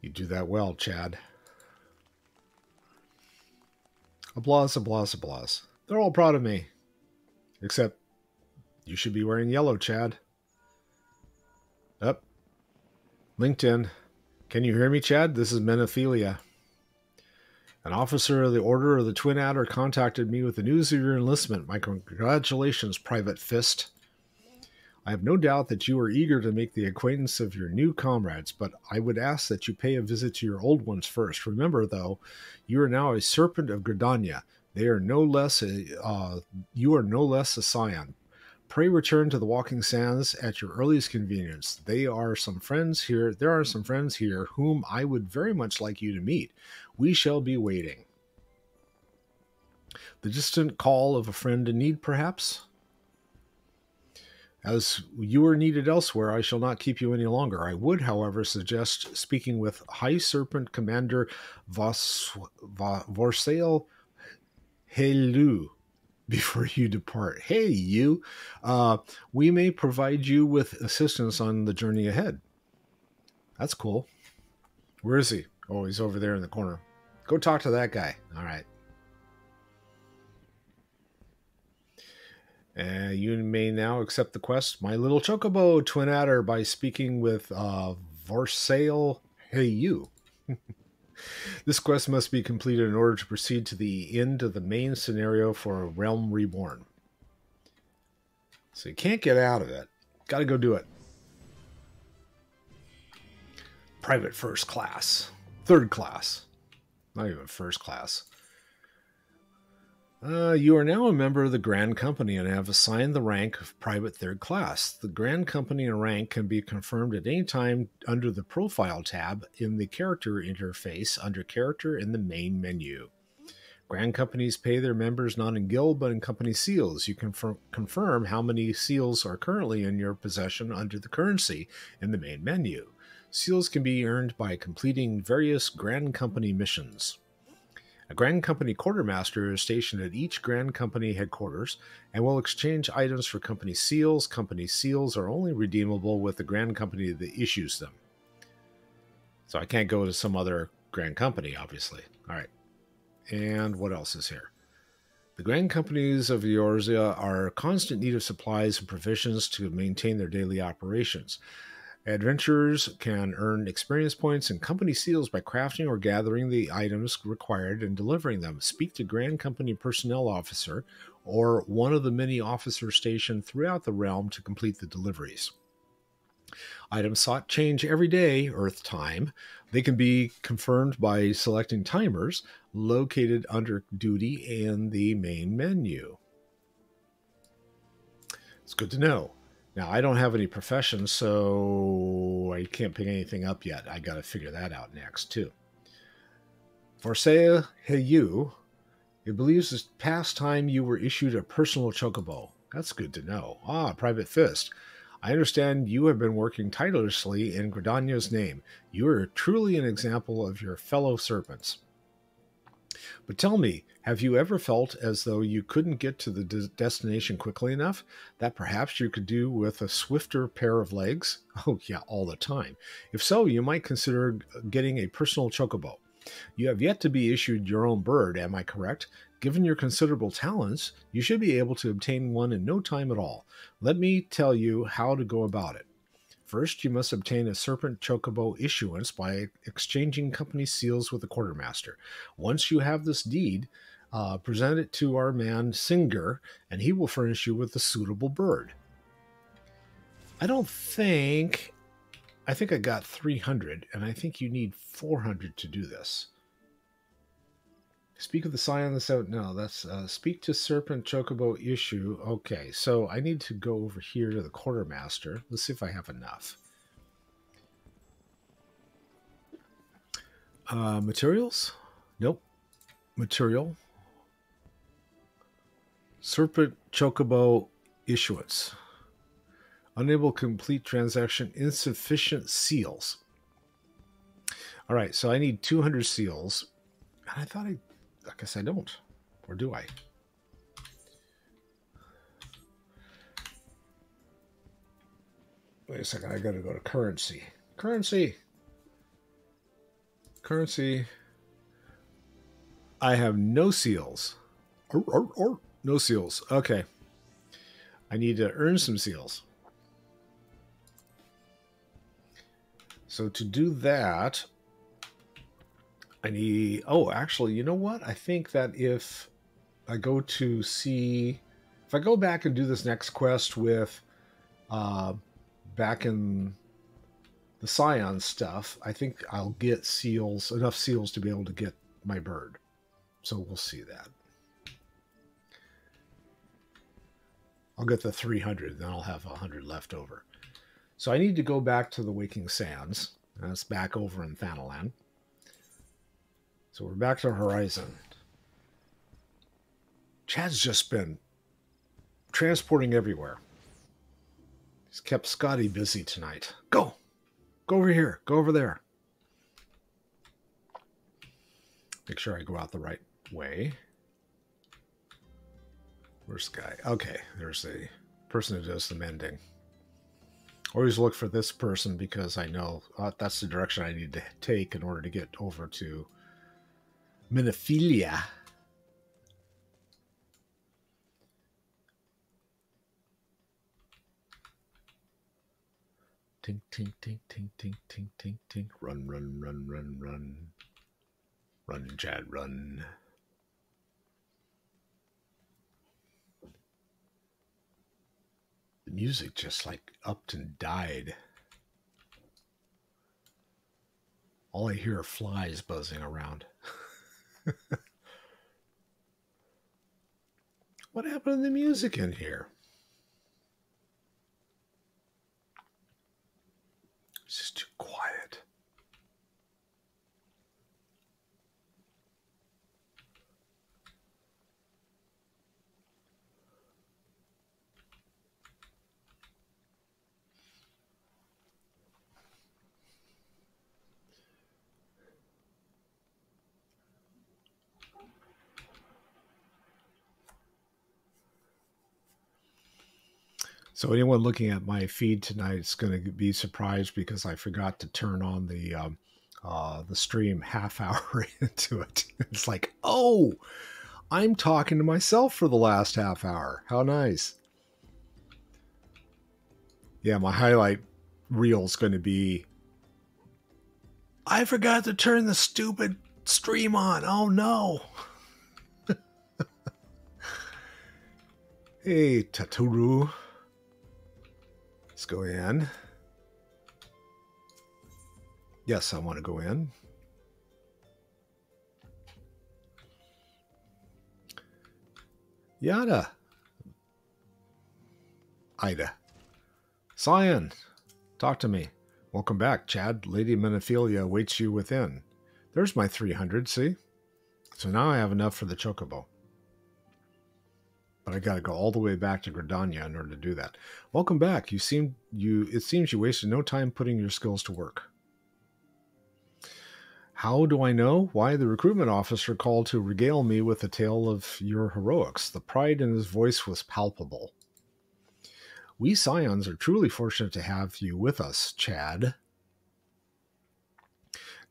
Speaker 1: You do that well, Chad. Applause, applause, applause. They're all proud of me. Except, you should be wearing yellow, Chad. Up. LinkedIn. Can you hear me, Chad? This is Menophilia. An officer of the Order of the Twin Adder contacted me with the news of your enlistment. My congratulations, Private Fist. I have no doubt that you are eager to make the acquaintance of your new comrades, but I would ask that you pay a visit to your old ones first. Remember, though, you are now a Serpent of Gridania. You are no less a scion. Pray return to the Walking Sands at your earliest convenience. There are some friends here whom I would very much like you to meet. We shall be waiting. The distant call of a friend in need, perhaps? As you are needed elsewhere, I shall not keep you any longer. I would, however, suggest speaking with High Serpent Commander Vorsail Helu before you depart. Hey, you. We may provide you with assistance on the journey ahead. That's cool. Where is he? Oh, he's over there in the corner. Go talk to that guy. All right. You may now accept the quest, My Little Chocobo Twin Adder, by speaking with Vorsail Hey You. This quest must be completed in order to proceed to the end of the main scenario for A Realm Reborn. So you can't get out of it. Got to go do it. Private 1st Class. 3rd Class. Not even 1st Class. You are now a member of the Grand Company and have assigned the rank of Private 3rd Class. The Grand Company and rank can be confirmed at any time under the Profile tab in the character interface under Character in the main menu. Grand companies pay their members not in guild but in company seals. You can confirm how many seals are currently in your possession under the currency in the main menu. Seals can be earned by completing various Grand Company missions. A Grand Company quartermaster is stationed at each Grand Company headquarters and will exchange items for company seals. Company seals are only redeemable with the Grand Company that issues them. So I can't go to some other Grand Company, obviously. All right. And what else is here? The Grand Companies of Eorzea are in constant need of supplies and provisions to maintain their daily operations. Adventurers can earn experience points and company seals by crafting or gathering the items required and delivering them. Speak to Grand Company Personnel Officer or one of the many officers stationed throughout the realm to complete the deliveries. Items sought change every day, Earth time. They can be confirmed by selecting timers located under duty in the main menu. It's good to know. Now, I don't have any professions, so I can't pick anything up yet. I got to figure that out next, too. Forsea Heyu, it believes this past time you were issued a personal chocobo. That's good to know. Ah, Private Fist. I understand you have been working tirelessly in Gridania's name. You are truly an example of your fellow serpents. But tell me, have you ever felt as though you couldn't get to the destination quickly enough? That perhaps you could do with a swifter pair of legs? Oh yeah, all the time. If so, you might consider getting a personal chocobo. You have yet to be issued your own bird, am I correct? Given your considerable talents, you should be able to obtain one in no time at all. Let me tell you how to go about it. First, you must obtain a Serpent Chocobo issuance by exchanging company seals with the quartermaster. Once you have this deed, present it to our man Singer, and he will furnish you with a suitable bird. I think I got 300, and I think you need 400 to do this. Speak of the Scion that's out. No, that's speak to Serpent Chocobo issue. Okay, so I need to go over here to the quartermaster. Let's see if I have enough. Materials? Nope. Material. Serpent Chocobo issuance. Unable to complete transaction. Insufficient seals. All right, so I need 200 seals. And I guess I don't. Or do I? Wait a second. I got to go to currency. Currency. I have no seals. No seals. Okay. I need to earn some seals. So to do that, I need... Oh, actually, you know what? I think that if I go to see... If I go back and do this next quest with... back in the Scion stuff, I think I'll get seals, enough seals to be able to get my bird. So we'll see that. I'll get the 300, then I'll have 100 left over. So I need to go back to the Waking Sands. That's back over in Thanalan. So we're back to Horizon. Chad's just been transporting everywhere. He's kept Scotty busy tonight. Go! Go over here. Go over there. Make sure I go out the right way. Where's the guy? Okay, there's the person who does the mending. Always look for this person because I know that's the direction I need to take in order to get over to Minophilia. Tink, tink, tink, tink, tink, tink, tink, tink. Run, run, run, run, run. Run, Chad, run. The music just like upped and died. All I hear are flies buzzing around. What happened to the music in here? It's just too quiet. So anyone looking at my feed tonight is going to be surprised because I forgot to turn on the stream half hour into it. It's like, oh, I'm talking to myself for the last half hour. How nice. Yeah, my highlight reel is going to be, I forgot to turn the stupid stream on. Oh no. Hey, Taturu. Let's go in. Yes, I want to go in. Yada. Ida. Cyan, talk to me. Welcome back, Chad. Lady Menophilia awaits you within. There's my 300, see? So now I have enough for the Chocobo. But I gotta go all the way back to Gridania in order to do that. Welcome back. It seems you wasted no time putting your skills to work. How do I know? Why, the recruitment officer called to regale me with a tale of your heroics. The pride in his voice was palpable. We Scions are truly fortunate to have you with us, Chad.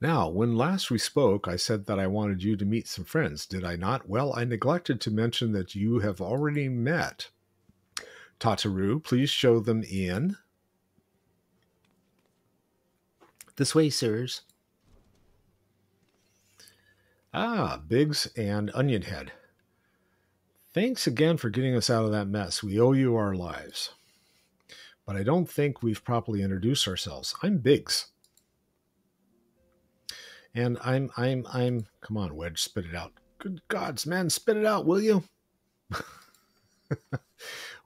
Speaker 1: Now, when last we spoke, I said that I wanted you to meet some friends, did I not? Well, I neglected to mention that you have already met. Tataru, please show them in. This way, sirs. Ah, Biggs and Onionhead. Thanks again for getting us out of that mess. We owe you our lives. But I don't think we've properly introduced ourselves. I'm Biggs. And I'm, come on, Wedge, spit it out. Good gods, man, spit it out, will you?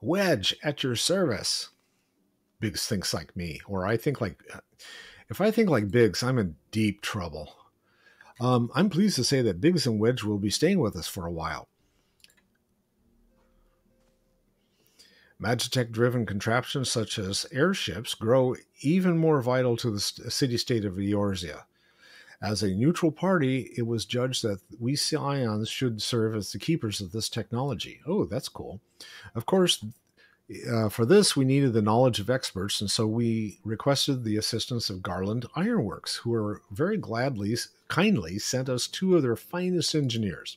Speaker 1: Wedge, at your service. Biggs thinks like me, or I think like, if I think like Biggs, I'm in deep trouble. I'm pleased to say that Biggs and Wedge will be staying with us for a while. Magitech-driven contraptions such as airships grow even more vital to the city-state of Eorzea. As a neutral party, it was judged that we Scions should serve as the keepers of this technology. Oh, that's cool. Of course, for this, we needed the knowledge of experts, and so we requested the assistance of Garland Ironworks, who are very kindly sent us 2 of their finest engineers.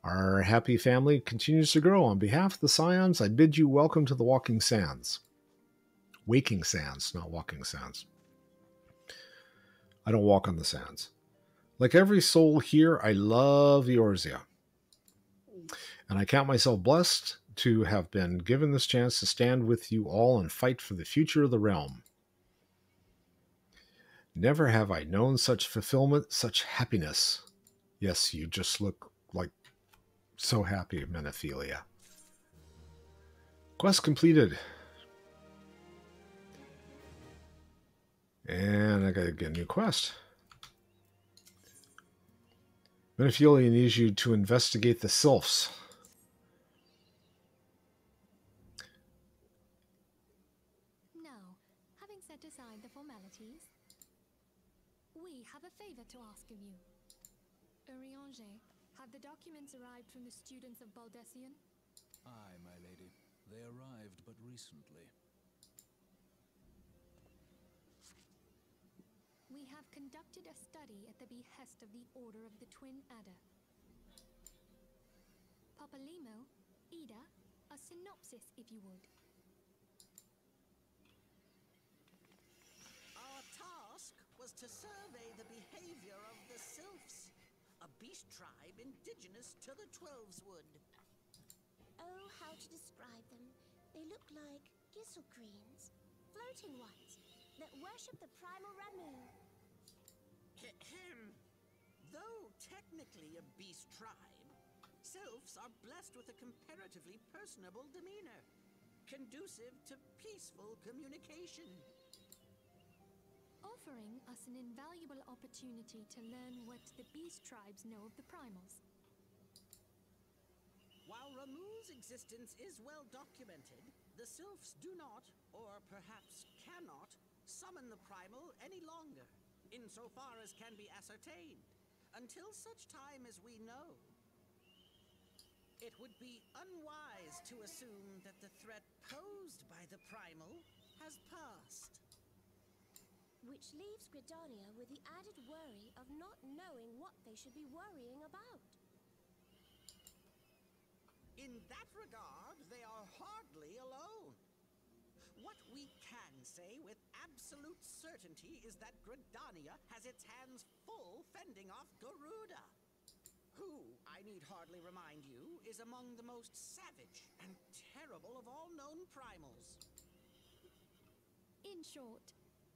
Speaker 1: Our happy family continues to grow. On behalf of the Scions, I bid you welcome to the Walking Sands. Waking Sands, not Walking Sands. I don't walk on the sands. Like every soul here, I love Eorzea. And I count myself blessed to have been given this chance to stand with you all and fight for the future of the realm. Never have I known such fulfillment, such happiness. Yes, you just look like so happy, Menophilia. Quest completed. And I gotta get a new quest. Menophilia needs you to investigate the sylphs.
Speaker 8: Now, having set aside the formalities, we have a favor to ask of you. Urianger, have the documents arrived from the students of Baldessian?
Speaker 2: Aye, my lady. They arrived but recently.
Speaker 8: We have conducted a study at the behest of the Order of the Twin Adder. Papalimo, Ida, a synopsis, if you would.
Speaker 9: Our task was to survey the behavior of the sylphs, a beast tribe indigenous to the Twelveswood.
Speaker 5: Oh, how to describe them. They look like gisselcreens, floating ones, that worship the primal Ramu.
Speaker 9: Though technically a beast tribe, sylphs are blessed with a comparatively personable demeanor, conducive to peaceful communication.
Speaker 8: Offering us an invaluable opportunity to learn what the beast tribes know of the primals.
Speaker 9: While Ramu's existence is well documented, the sylphs do not, or perhaps cannot, summon the primal any longer, insofar as can be ascertained, until such time as we know. It it would be unwise to assume that the threat posed by the primal has passed.
Speaker 5: Which leaves Gridania with the added worry of not knowing what they should be worrying about.
Speaker 9: In that regard, they are hardly alone. What we can say with absolute certainty is that Gridania has its hands full fending off Garuda, who, I need hardly remind you, is among the most savage and terrible of all known primals.
Speaker 8: In short,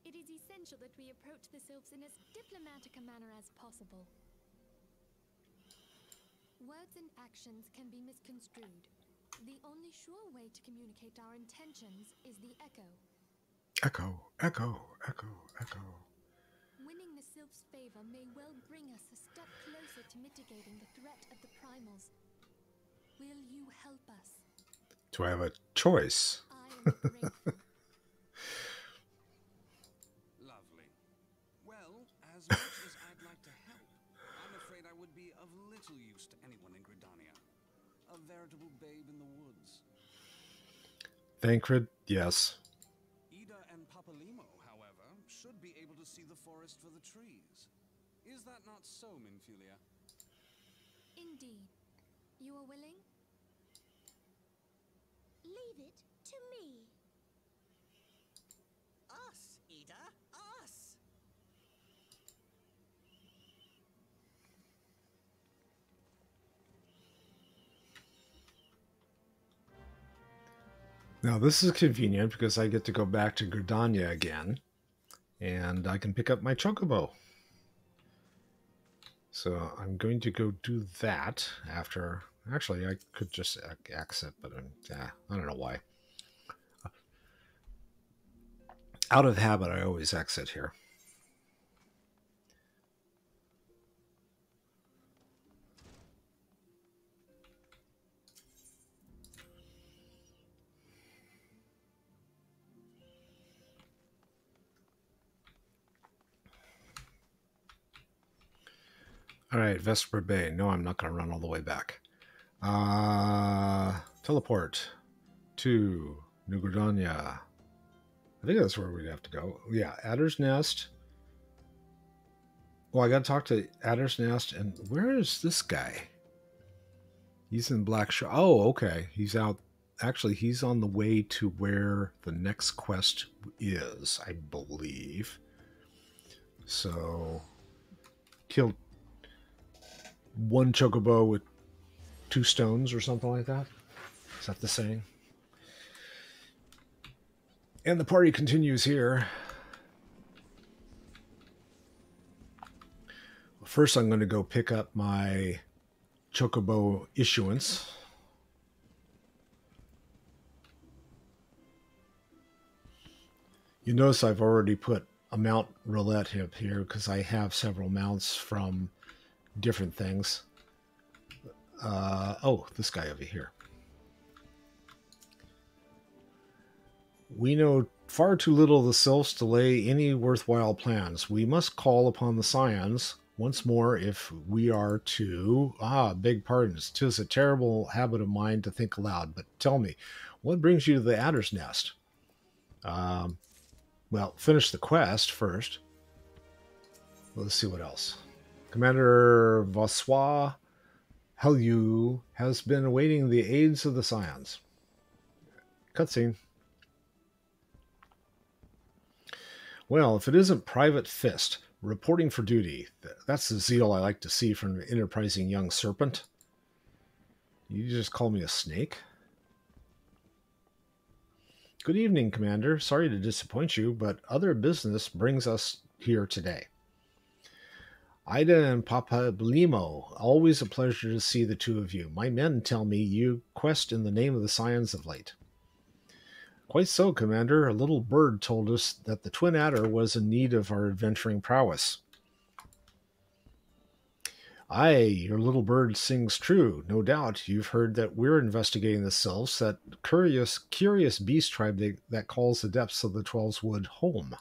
Speaker 8: it is essential that we approach the sylphs in as diplomatic a manner as possible. Words and actions can be misconstrued. The only sure way to communicate our intentions is the echo.
Speaker 1: Echo, echo, echo, echo.
Speaker 8: Winning the sylph's favor may well bring us a step closer to mitigating the threat of the primals. Will you help us?
Speaker 1: Do I have a choice?
Speaker 8: I am grateful.
Speaker 2: Lovely. Well, as much as I'd like to help, I'm afraid I would be of little use to anyone in Gridania. A veritable babe in the woods.
Speaker 1: Thancred, yes.
Speaker 2: Ida and Papalimo, however, should be able to see the forest for the trees. Is that not so, Minfilia?
Speaker 8: Indeed. You are willing?
Speaker 5: Leave it to me.
Speaker 9: Us, Ida, us!
Speaker 1: Now this is convenient because I get to go back to Gridania again, and I can pick up my chocobo. So I'm going to go do that after. Actually, I could just exit, but I don't know why. Out of habit, I always exit here. All right, Vesper Bay. No, I'm not going to run all the way back. Teleport to New Gridania. I think that's where we'd have to go. Yeah, Adder's Nest. Well, I got to talk to Adder's Nest. And where is this guy? He's in Blackshore. Oh, okay. He's out. Actually, he's on the way to where the next quest is, I believe. So, killed one chocobo with 2 stones or something like that. Is that the saying? And the party continues here. First, I'm going to go pick up my chocobo issuance. You notice I've already put a mount roulette hip here because I have several mounts from different things. Oh, this guy over here. We know far too little of the sylphs to lay any worthwhile plans. We must call upon the scions once more if we are to... beg pardons. 'Tis a terrible habit of mine to think aloud, but tell me, what brings you to the Adder's Nest? Well, finish the quest first. Let's see what else. Commander Vassois Helu has been awaiting the aids of the scions. Cutscene. Well, if it isn't Private Fist, reporting for duty. That's the zeal I like to see from an enterprising young serpent. You just call me a snake? Good evening, Commander. Sorry to disappoint you, but other business brings us here today. Ida and Papalimo, always a pleasure to see the two of you. My men tell me you quest in the name of the scions of late. Quite so, Commander. A little bird told us that the Twin Adder was in need of our adventuring prowess. Aye, your little bird sings true. No doubt you've heard that we're investigating the sylphs, that curious beast tribe that calls the depths of the Twelve's Wood home.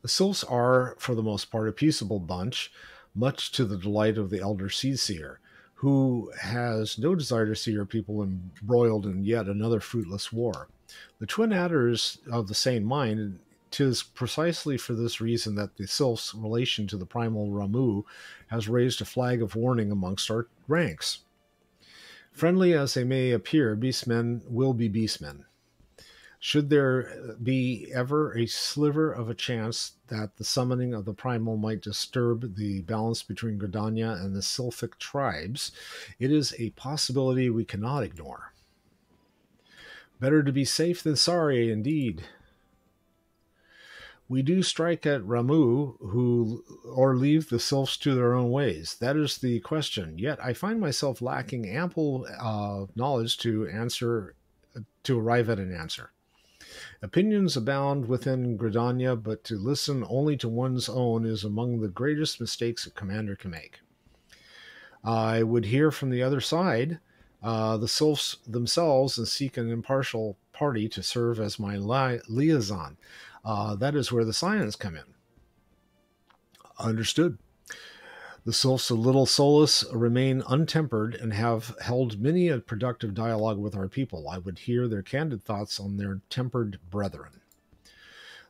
Speaker 1: The sylphs are, for the most part, a peaceable bunch, much to the delight of the elder Seedseer, who has no desire to see her people embroiled in yet another fruitless war. The twin adders of the same mind. 'Tis precisely for this reason that the sylph's relation to the primal Ramu has raised a flag of warning amongst our ranks. Friendly as they may appear, beastmen will be beastmen. Should there be ever a sliver of a chance that the summoning of the primal might disturb the balance between Gridania and the sylphic tribes, it is a possibility we cannot ignore. Better to be safe than sorry, indeed. We do strike at Ramu, or leave the sylphs to their own ways. That is the question. Yet I find myself lacking ample knowledge to arrive at an answer. Opinions abound within Gridania, but to listen only to one's own is among the greatest mistakes a commander can make. I would hear from the other side, the sylphs themselves, and seek an impartial party to serve as my liaison. That is where the scions come in. Understood. The sylphs of Little Solus remain untempered and have held many a productive dialogue with our people. I would hear their candid thoughts on their tempered brethren.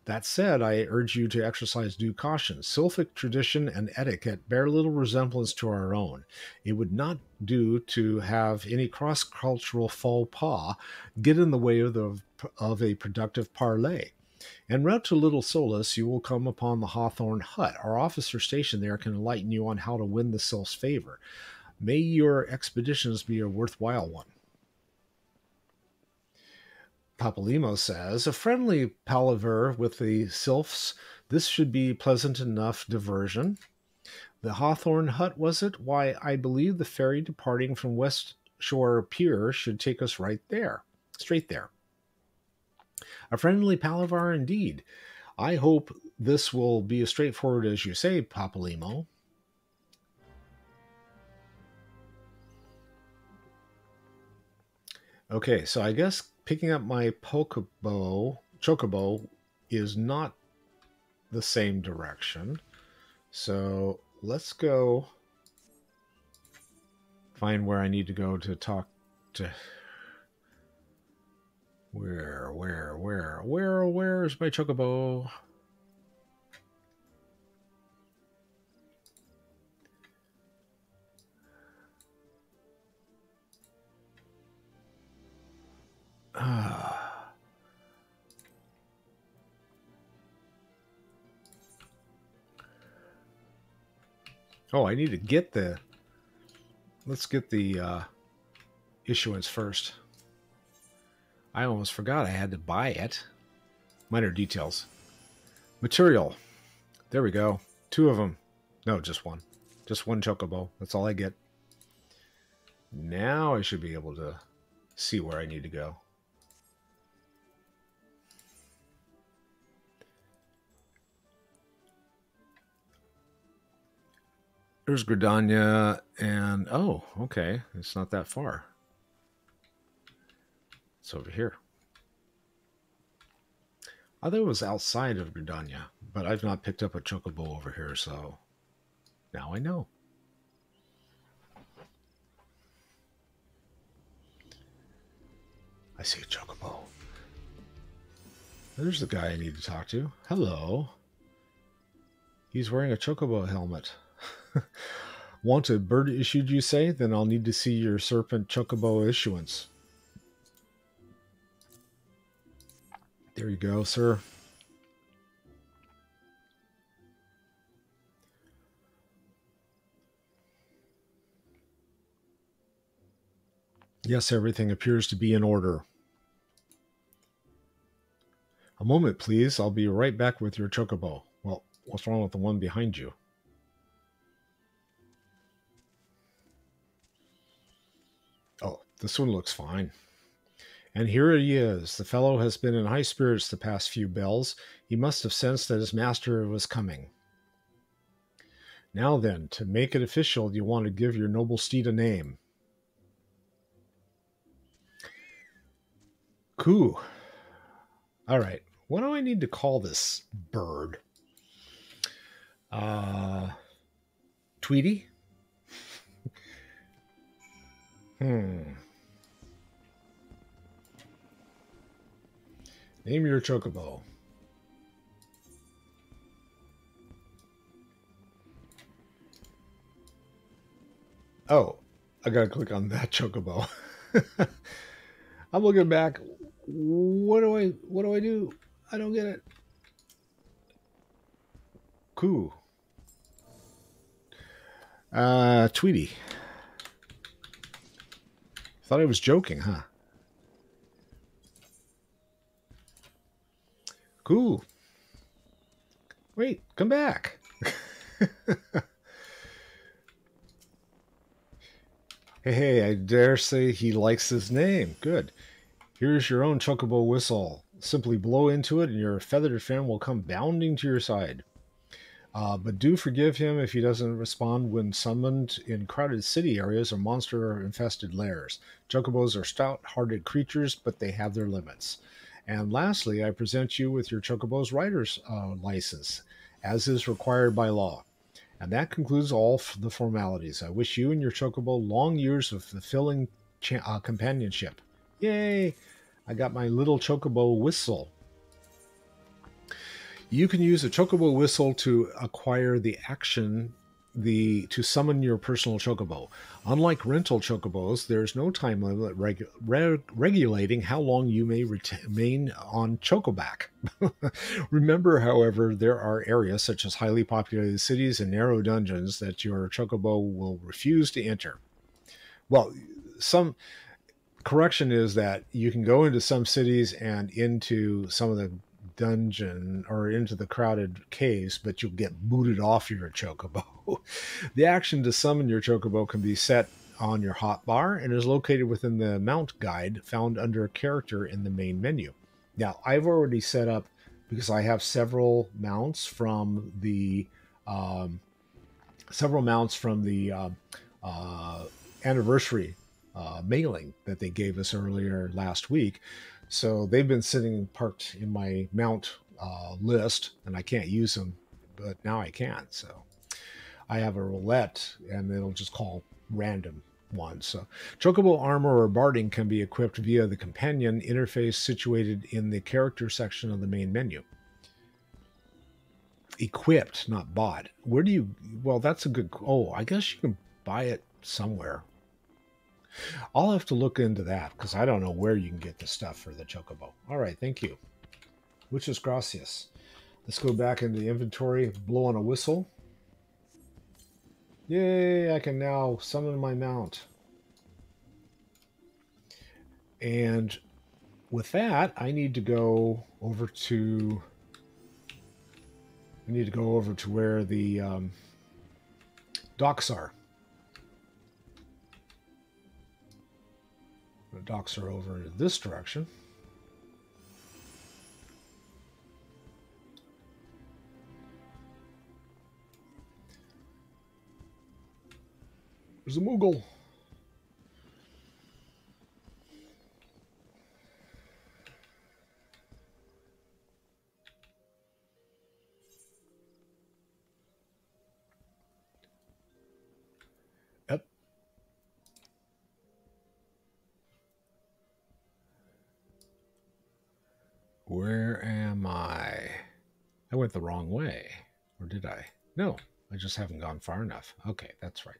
Speaker 1: That said, I urge you to exercise due caution. Sylphic tradition and etiquette bear little resemblance to our own. It would not do to have any cross-cultural faux pas get in the way of a productive parley. En route to Little Solus, you will come upon the Hawthorn Hut. Our officer stationed there can enlighten you on how to win the sylph's favor. May your expeditions be a worthwhile one. Papalimo says, a friendly palaver with the sylphs. This should be pleasant enough diversion. The Hawthorn Hut, was it? Why, I believe the ferry departing from West Shore Pier should take us right there. Straight there. A friendly palaver indeed. I hope this will be as straightforward as you say, Papalimo. Okay, so I guess picking up my chocobo is not the same direction. So let's go find where I need to go to talk to... Where is my chocobo? Oh, I need to get the... Let's get the issuance first. I almost forgot I had to buy it. Minor details. Material. There we go. 2 of them. No, just one. Just one chocobo. That's all I get. Now I should be able to see where I need to go. There's Gridania, and oh, okay. It's not that far. It's over here. I thought it was outside of Gridania, but I've not picked up a chocobo over here, so now I know. I see a chocobo. There's the guy I need to talk to. Hello. He's wearing a chocobo helmet. Want a bird issued, you say? Then I'll need to see your serpent chocobo issuance. There you go, sir. Yes, everything appears to be in order. A moment, please. I'll be right back with your chocobo. Well, what's wrong with the one behind you? Oh, this one looks fine. And here he is. The fellow has been in high spirits the past few bells. He must have sensed that his master was coming. Now then, to make it official, you want to give your noble steed a name. Cool. All right. What do I need to call this bird? Tweety? Name your chocobo. Oh, I gotta click on that chocobo. I'm looking back. What do I do? I don't get it. Cool. Tweety. Thought I was joking, huh? Cool. Wait, come back. Hey, I dare say he likes his name. Good. Here's your own chocobo whistle. Simply blow into it and your feathered friend will come bounding to your side. But do forgive him if he doesn't respond when summoned in crowded city areas or monster-infested lairs. Chocobos are stout-hearted creatures, but they have their limits. And lastly, I present you with your Chocobo's rider's license, as is required by law. And that concludes all the formalities. I wish you and your Chocobo long years of fulfilling companionship. Yay! I got my little Chocobo whistle. You can use a Chocobo whistle to acquire the action to summon your personal Chocobo. Unlike rental Chocobos, there's no time limit regulating how long you may remain on Chocoback. Remember, however, there are areas such as highly populated cities and narrow dungeons that your Chocobo will refuse to enter. Well, some correction is that you can go into some cities and into some of the dungeon or into the crowded caves, but you'll get booted off your Chocobo. The action to summon your Chocobo can be set on your hotbar and is located within the mount guide found under character in the main menu. Now, I've already set up, because I have several mounts from the anniversary mailing that they gave us earlier last week. So they've been sitting parked in my mount list, and I can't use them, but now I can. So I have a roulette, and it'll just call random ones. So Chocobo armor or barding can be equipped via the companion interface situated in the character section of the main menu. Equipped, not bought. Where do you... Well, that's a good... Oh, I guess you can buy it somewhere. I'll have to look into that, because I don't know where you can get the stuff for the Chocobo. All right, thank you. Muchas gracias. Let's go back into the inventory, blow on a whistle. Yay, I can now summon my mount. And with that, I need to go over to where the docks are. The docks are over in this direction. There's a Moogle. Yep. Where am I? I went the wrong way. Or did I? No, I just haven't gone far enough. Okay, that's right.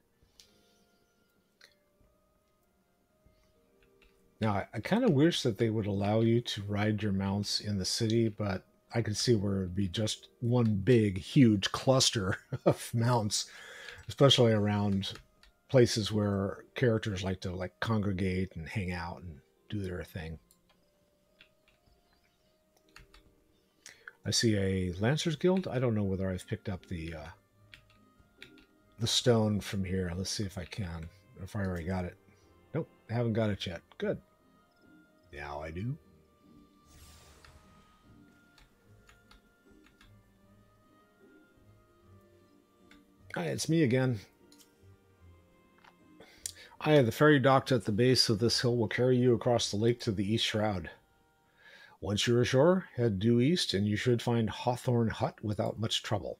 Speaker 1: Now, I kind of wish that they would allow you to ride your mounts in the city, but I could see where it would be just one big, huge cluster of mounts, especially around places where characters like to congregate and hang out and do their thing. I see a Lancers Guild. I don't know whether I've picked up the stone from here. Let's see if I can, if I already got it. Nope, I haven't got it yet. Good. Now I do. Hi, it's me again. The ferry docked at the base of this hill will carry you across the lake to the East Shroud. Once you're ashore, head due east and you should find Hawthorne Hut without much trouble.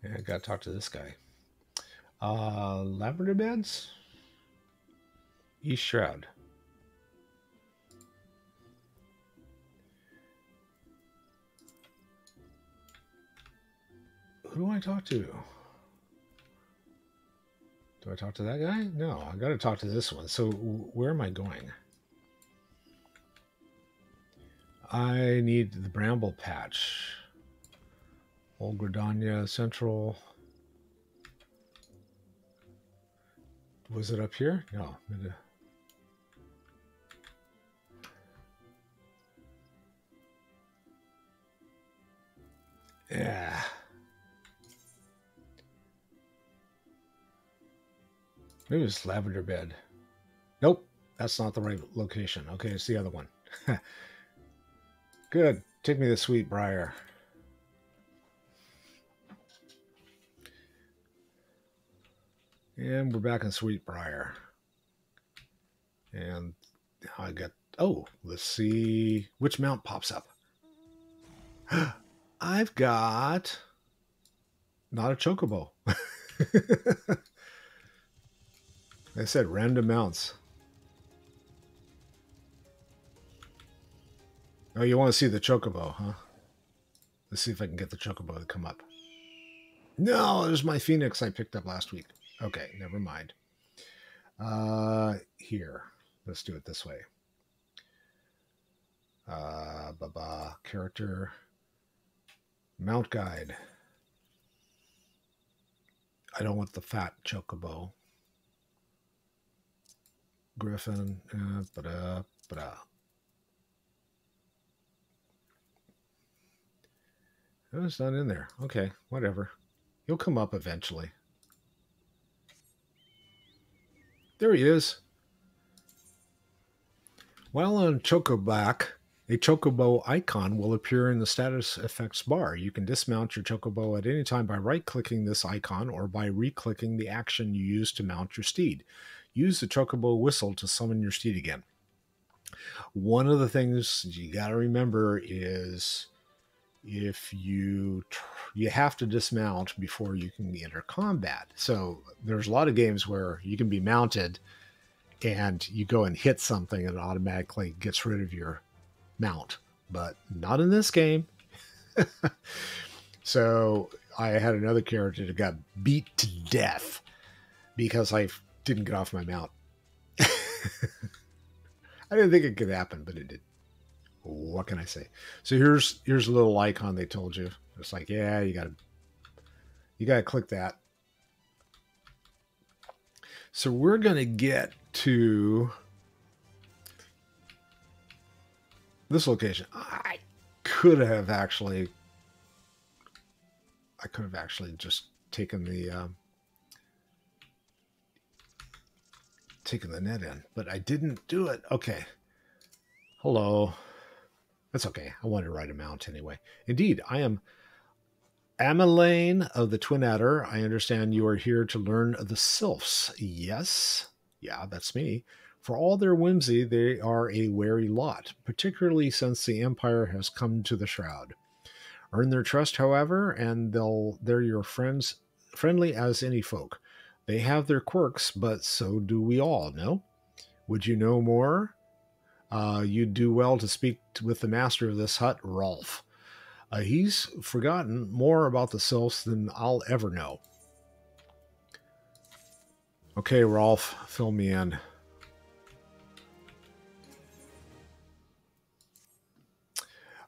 Speaker 1: Yeah, I gotta talk to this guy. Lavender beds? East Shroud. Who do I talk to? Do I talk to that guy? No, I gotta talk to this one. So where am I going? I need the Bramble Patch. Old Gridania Central. Was it up here? No. Yeah. Maybe it's Lavender Bed. Nope, that's not the right location. Okay, it's the other one. Good. Take me to Sweet Briar. And we're back in Sweet Briar. And I got... Oh, let's see which mount pops up. I've got... Not a chocobo. I said random mounts. Oh, you want to see the chocobo, huh? Let's see if I can get the chocobo to come up. No, there's my phoenix I picked up last week. Okay, never mind. Here. Let's do it this way. Character. Mount guide. I don't want the fat chocobo. Griffin. Oh, it's not in there. Okay, whatever. He'll come up eventually. There he is. While on Chocoback, a chocobo icon will appear in the status effects bar. You can dismount your chocobo at any time by right-clicking this icon or by re-clicking the action you used to mount your steed. Use the chocobo whistle to summon your steed again. One of the things you got to remember is if you have to dismount before you can enter combat. So there's a lot of games where you can be mounted and you go and hit something and it automatically gets rid of your mount, but not in this game. So I had another character that got beat to death because I didn't get off my mount. I didn't think it could happen, but it did. What can I say? So here's a little icon they told you. It's like, yeah, you gotta click that. So we're gonna get to this location. I could have actually just taken the net in, but I didn't do it. Okay. Hello. That's okay. I wanted to ride a mount anyway. Indeed, I am Ameline of the Twin Adder. I understand you are here to learn the Sylphs. Yes. Yeah, that's me. For all their whimsy, they are a wary lot, particularly since the Empire has come to the Shroud. Earn their trust, however, and they're your friendly as any folk. They have their quirks, but so do we all, no? Would you know more? You'd do well to speak with the master of this hut, Rolf. He's forgotten more about the Sylphs than I'll ever know. Okay, Rolf, fill me in.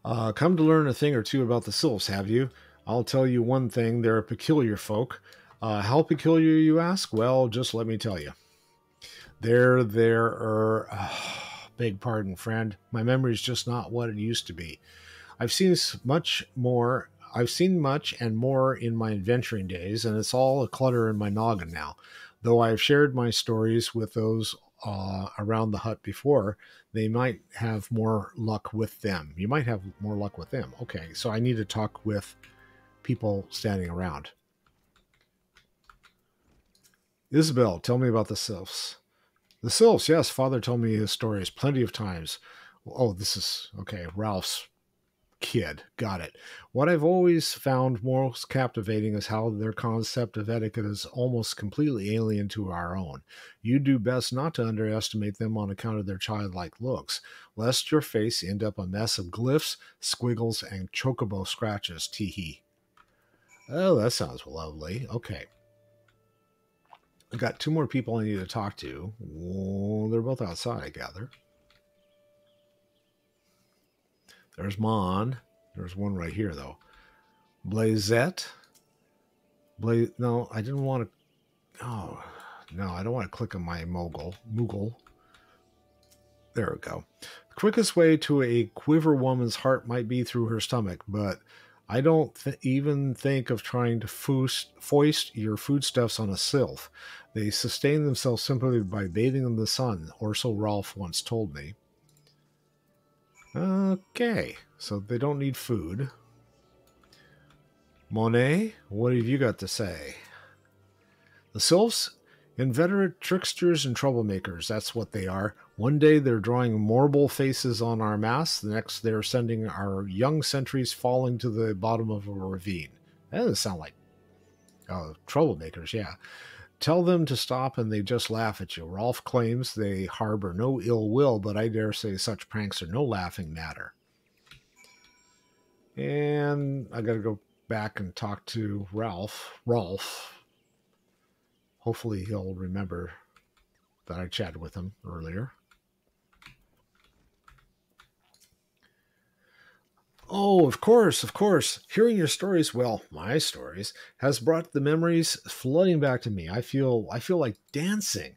Speaker 1: Come to learn a thing or two about the Sylphs, have you? I'll tell you one thing, they're a peculiar folk. How peculiar, you ask? Well, just let me tell you. Beg pardon, friend. My memory's just not what it used to be. I've seen much and more in my adventuring days, and it's all a clutter in my noggin now. Though I've shared my stories with those around the hut before, they might have more luck with them. You might have more luck with them. Okay, so I need to talk with people standing around. Isabel, tell me about the Sylphs. The Sylphs, yes, Father told me his stories plenty of times. Oh, this is, okay, Ralph's kid. Got it. What I've always found most captivating is how their concept of etiquette is almost completely alien to our own. You do best not to underestimate them on account of their childlike looks, lest your face end up a mess of glyphs, squiggles, and chocobo scratches. Teehee. Oh, that sounds lovely. Okay. I got 2 more people I need to talk to. Oh, they're both outside, I gather. There's Mon. There's one right here, though. Blazette. No, I didn't want to... Oh, no, I don't want to click on my Moogle. There we go. The quickest way to a quiver woman's heart might be through her stomach, but I don't even think of trying to foist your foodstuffs on a sylph. They sustain themselves simply by bathing in the sun, or so Rolf once told me. Okay, so they don't need food. Monet, what have you got to say? The sylphs? Inveterate tricksters and troublemakers, that's what they are. One day they're drawing marble faces on our masts, the next they're sending our young sentries falling to the bottom of a ravine. That doesn't sound like troublemakers, yeah. Tell them to stop and they just laugh at you. Rolf claims they harbor no ill will, but I dare say such pranks are no laughing matter. And I gotta go back and talk to Rolf. Hopefully he'll remember that I chatted with him earlier. Oh, of course. Hearing your stories, well, my stories, has brought the memories flooding back to me. I feel like dancing.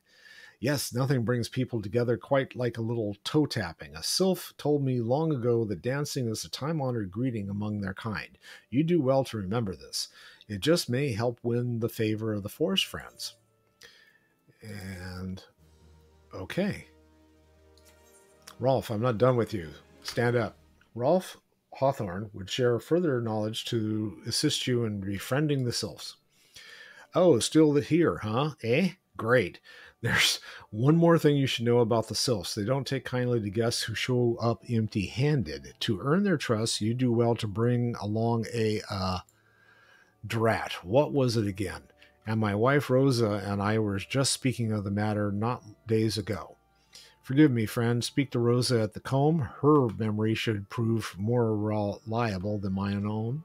Speaker 1: Yes, nothing brings people together quite like a little toe tapping. A sylph told me long ago that dancing is a time-honored greeting among their kind. You do well to remember this. It just may help win the favor of the forest friends. And okay. Rolf, I'm not done with you. Stand up. Rolf Hawthorne would share further knowledge to assist you in befriending the sylphs. Oh, still here, huh? Great. There's one more thing you should know about the sylphs. They don't take kindly to guests who show up empty-handed. To earn their trust, you do well to bring along a, drat. What was it again? And my wife Rosa and I were just speaking of the matter not days ago. Forgive me, friend. Speak to Rosa at the comb. Her memory should prove more reliable than mine own.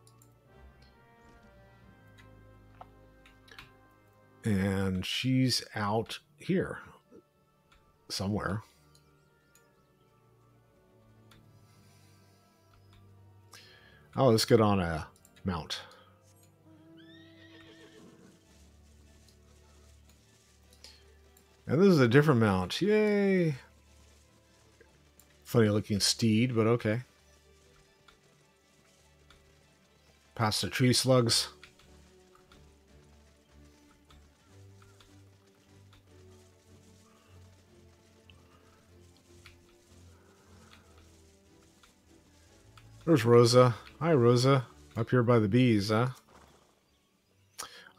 Speaker 1: And she's out here somewhere. Oh, let's get on a mount. And this is a different mount. Yay! Funny looking steed, but okay. Past the tree slugs. There's Rosa. Hi, Rosa. Up here by the bees, huh?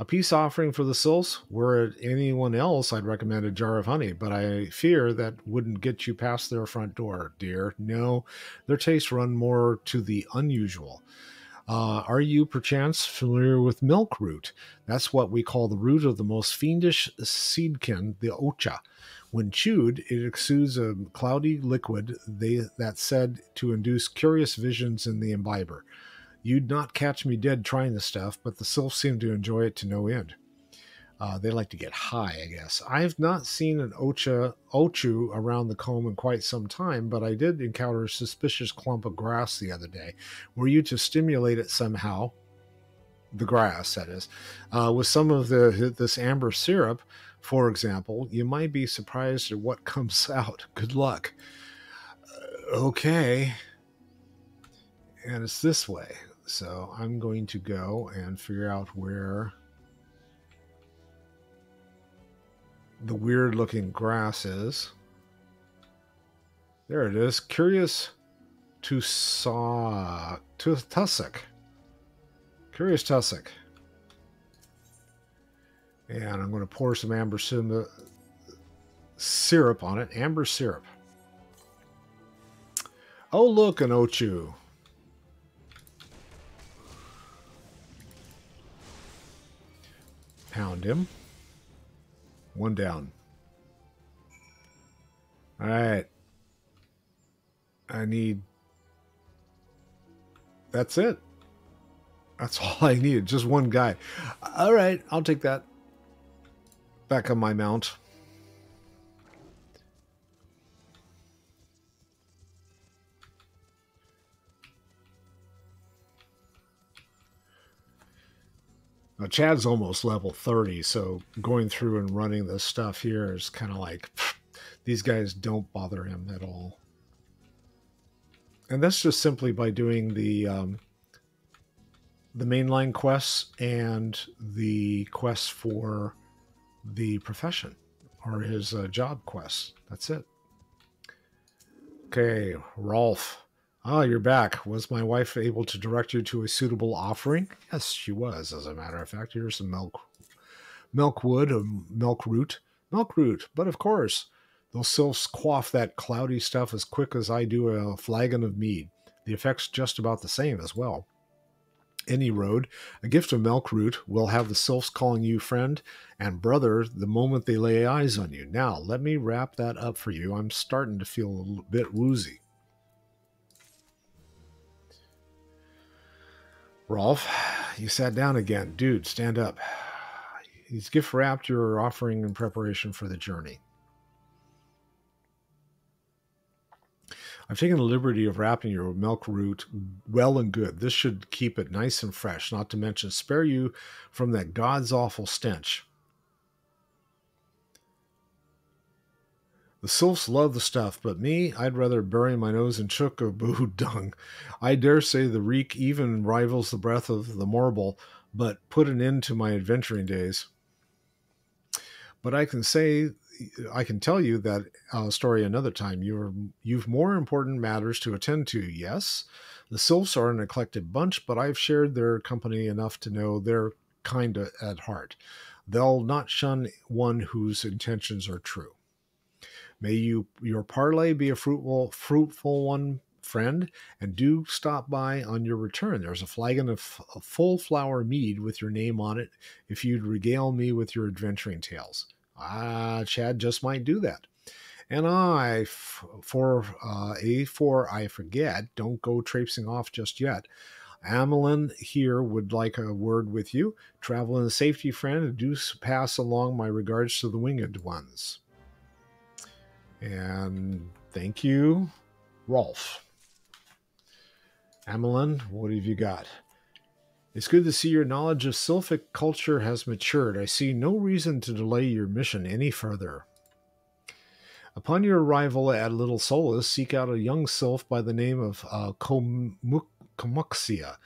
Speaker 1: A peace offering for the sylphs. Were it anyone else, I'd recommend a jar of honey, but I fear that wouldn't get you past their front door, dear. No, their tastes run more to the unusual. Are you perchance familiar with milk root? That's what we call the root of the most fiendish seedkin, the ocha. When chewed, it exudes a cloudy liquid that's said to induce curious visions in the imbiber. You'd not catch me dead trying the stuff, but the sylphs seem to enjoy it to no end. They like to get high, I guess. I've not seen an ochu around the comb in quite some time, but I did encounter a suspicious clump of grass the other day. Were you to stimulate it somehow, the grass, that is, with some of this amber syrup, for example, you might be surprised at what comes out. Good luck. Okay. And it's this way. So I'm going to go and figure out where the weird looking grass is. There it is. Curious tussock. Curious tussock. And I'm going to pour some amber syrup on it. Amber syrup. Oh, look, an ochu. pound him. One down. All right. I need... That's it. That's all I needed. Just one guy. All right. I'll take that. Back on my mount. Now, Chad's almost level 30, so going through and running this stuff here is kind of like, these guys don't bother him at all. And that's just simply by doing the mainline quests and the quests for the profession, or his job quests. That's it. Okay, Rolf. Ah, you're back. Was my wife able to direct you to a suitable offering? Yes, she was, as a matter of fact. Here's some milkwood, a milk root. Milk root, but of course, those sylphs quaff that cloudy stuff as quick as I do a flagon of mead. The effect's just about the same as well. Any road, a gift of milk root will have the sylphs calling you friend and brother the moment they lay eyes on you. Now, let me wrap that up for you. I'm starting to feel a bit woozy. Rolf, you sat down again. Dude, stand up. He's gift wrapped your offering in preparation for the journey. I've taken the liberty of wrapping your milk root well and good. This should keep it nice and fresh, not to mention spare you from that God's awful stench. The sylphs love the stuff, but me, I'd rather bury my nose in chook or boo dung. I dare say the reek even rivals the breath of the morble, but put an end to my adventuring days. But I can tell you that story another time. You've more important matters to attend to. Yes, the sylphs are an eclectic bunch, but I've shared their company enough to know they're kind at heart. They'll not shun one whose intentions are true. May your parley be a fruitful one, friend, and do stop by on your return. There's a flagon of full flower mead with your name on it if you'd regale me with your adventuring tales. Ah, Chad just might do that. And before I forget, don't go traipsing off just yet. Amelin here would like a word with you. Travel in safety, friend, and do pass along my regards to the winged ones. And thank you, Rolf. Amelin, what have you got? It's good to see your knowledge of sylphic culture has matured. I see no reason to delay your mission any further. Upon your arrival at Little Solace, seek out a young sylph by the name of Komuxia.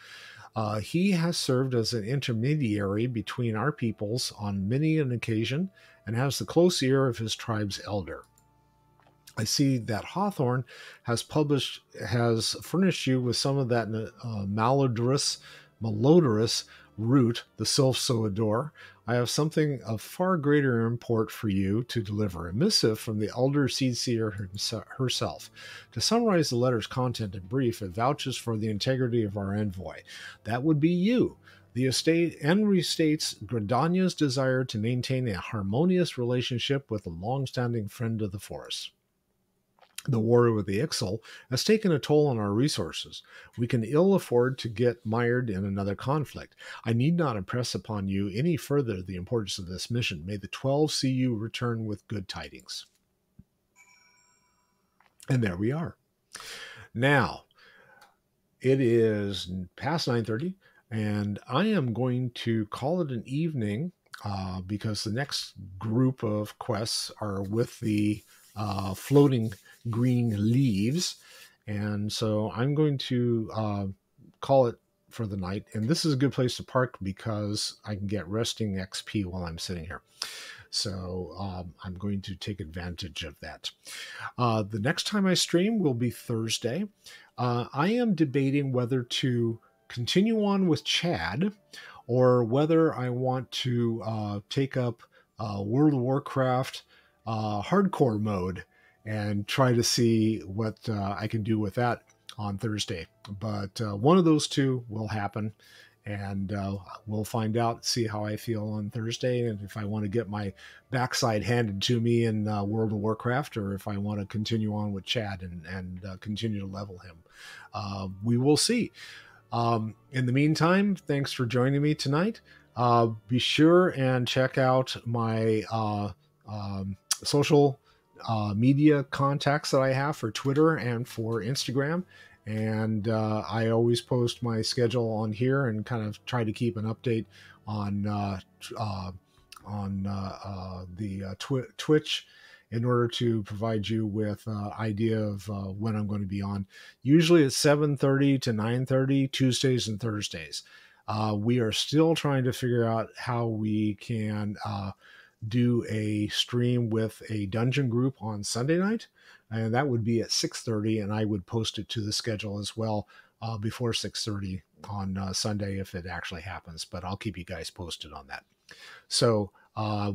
Speaker 1: He has served as an intermediary between our peoples on many an occasion and has the close ear of his tribe's elder. I see that Hawthorne has furnished you with some of that malodorous root the sylphs so adore. I have something of far greater import for you to deliver, a missive from the elder seedseer herself. To summarize the letter's content in brief, it vouches for the integrity of our envoy. That would be you. The estate and restates Gridania's desire to maintain a harmonious relationship with a long-standing friend of the forest. The war with the Ixal has taken a toll on our resources. We can ill afford to get mired in another conflict. I need not impress upon you any further the importance of this mission. May the 12 see you return with good tidings. And there we are. Now, it is past 9:30, and I am going to call it an evening because the next group of quests are with the floating green leaves, and so I'm going to call it for the night. And this is a good place to park because I can get resting XP while I'm sitting here, so I'm going to take advantage of that. The next time I stream will be Thursday. I am debating whether to continue on with Chad or whether I want to take up World of Warcraft hardcore mode and try to see what I can do with that on Thursday. But one of those two will happen, And we'll find out, see how I feel on Thursday, and if I want to get my backside handed to me in World of Warcraft, or if I want to continue on with Chad and continue to level him. We will see. In the meantime, thanks for joining me tonight. Be sure and check out my social media contacts that I have for Twitter and for Instagram. And I always post my schedule on here and kind of try to keep an update on the Twitch in order to provide you with an idea of when I'm going to be on. Usually it's 7:30 to 9:30 Tuesdays and Thursdays. We are still trying to figure out how we can do a stream with a dungeon group on Sunday night, and that would be at 6:30, and I would post it to the schedule as well before 6:30 on Sunday if it actually happens, but I'll keep you guys posted on that. So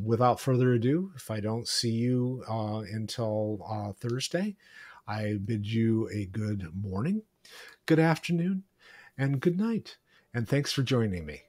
Speaker 1: without further ado, if I don't see you until Thursday, I bid you a good morning, good afternoon, and good night, and thanks for joining me.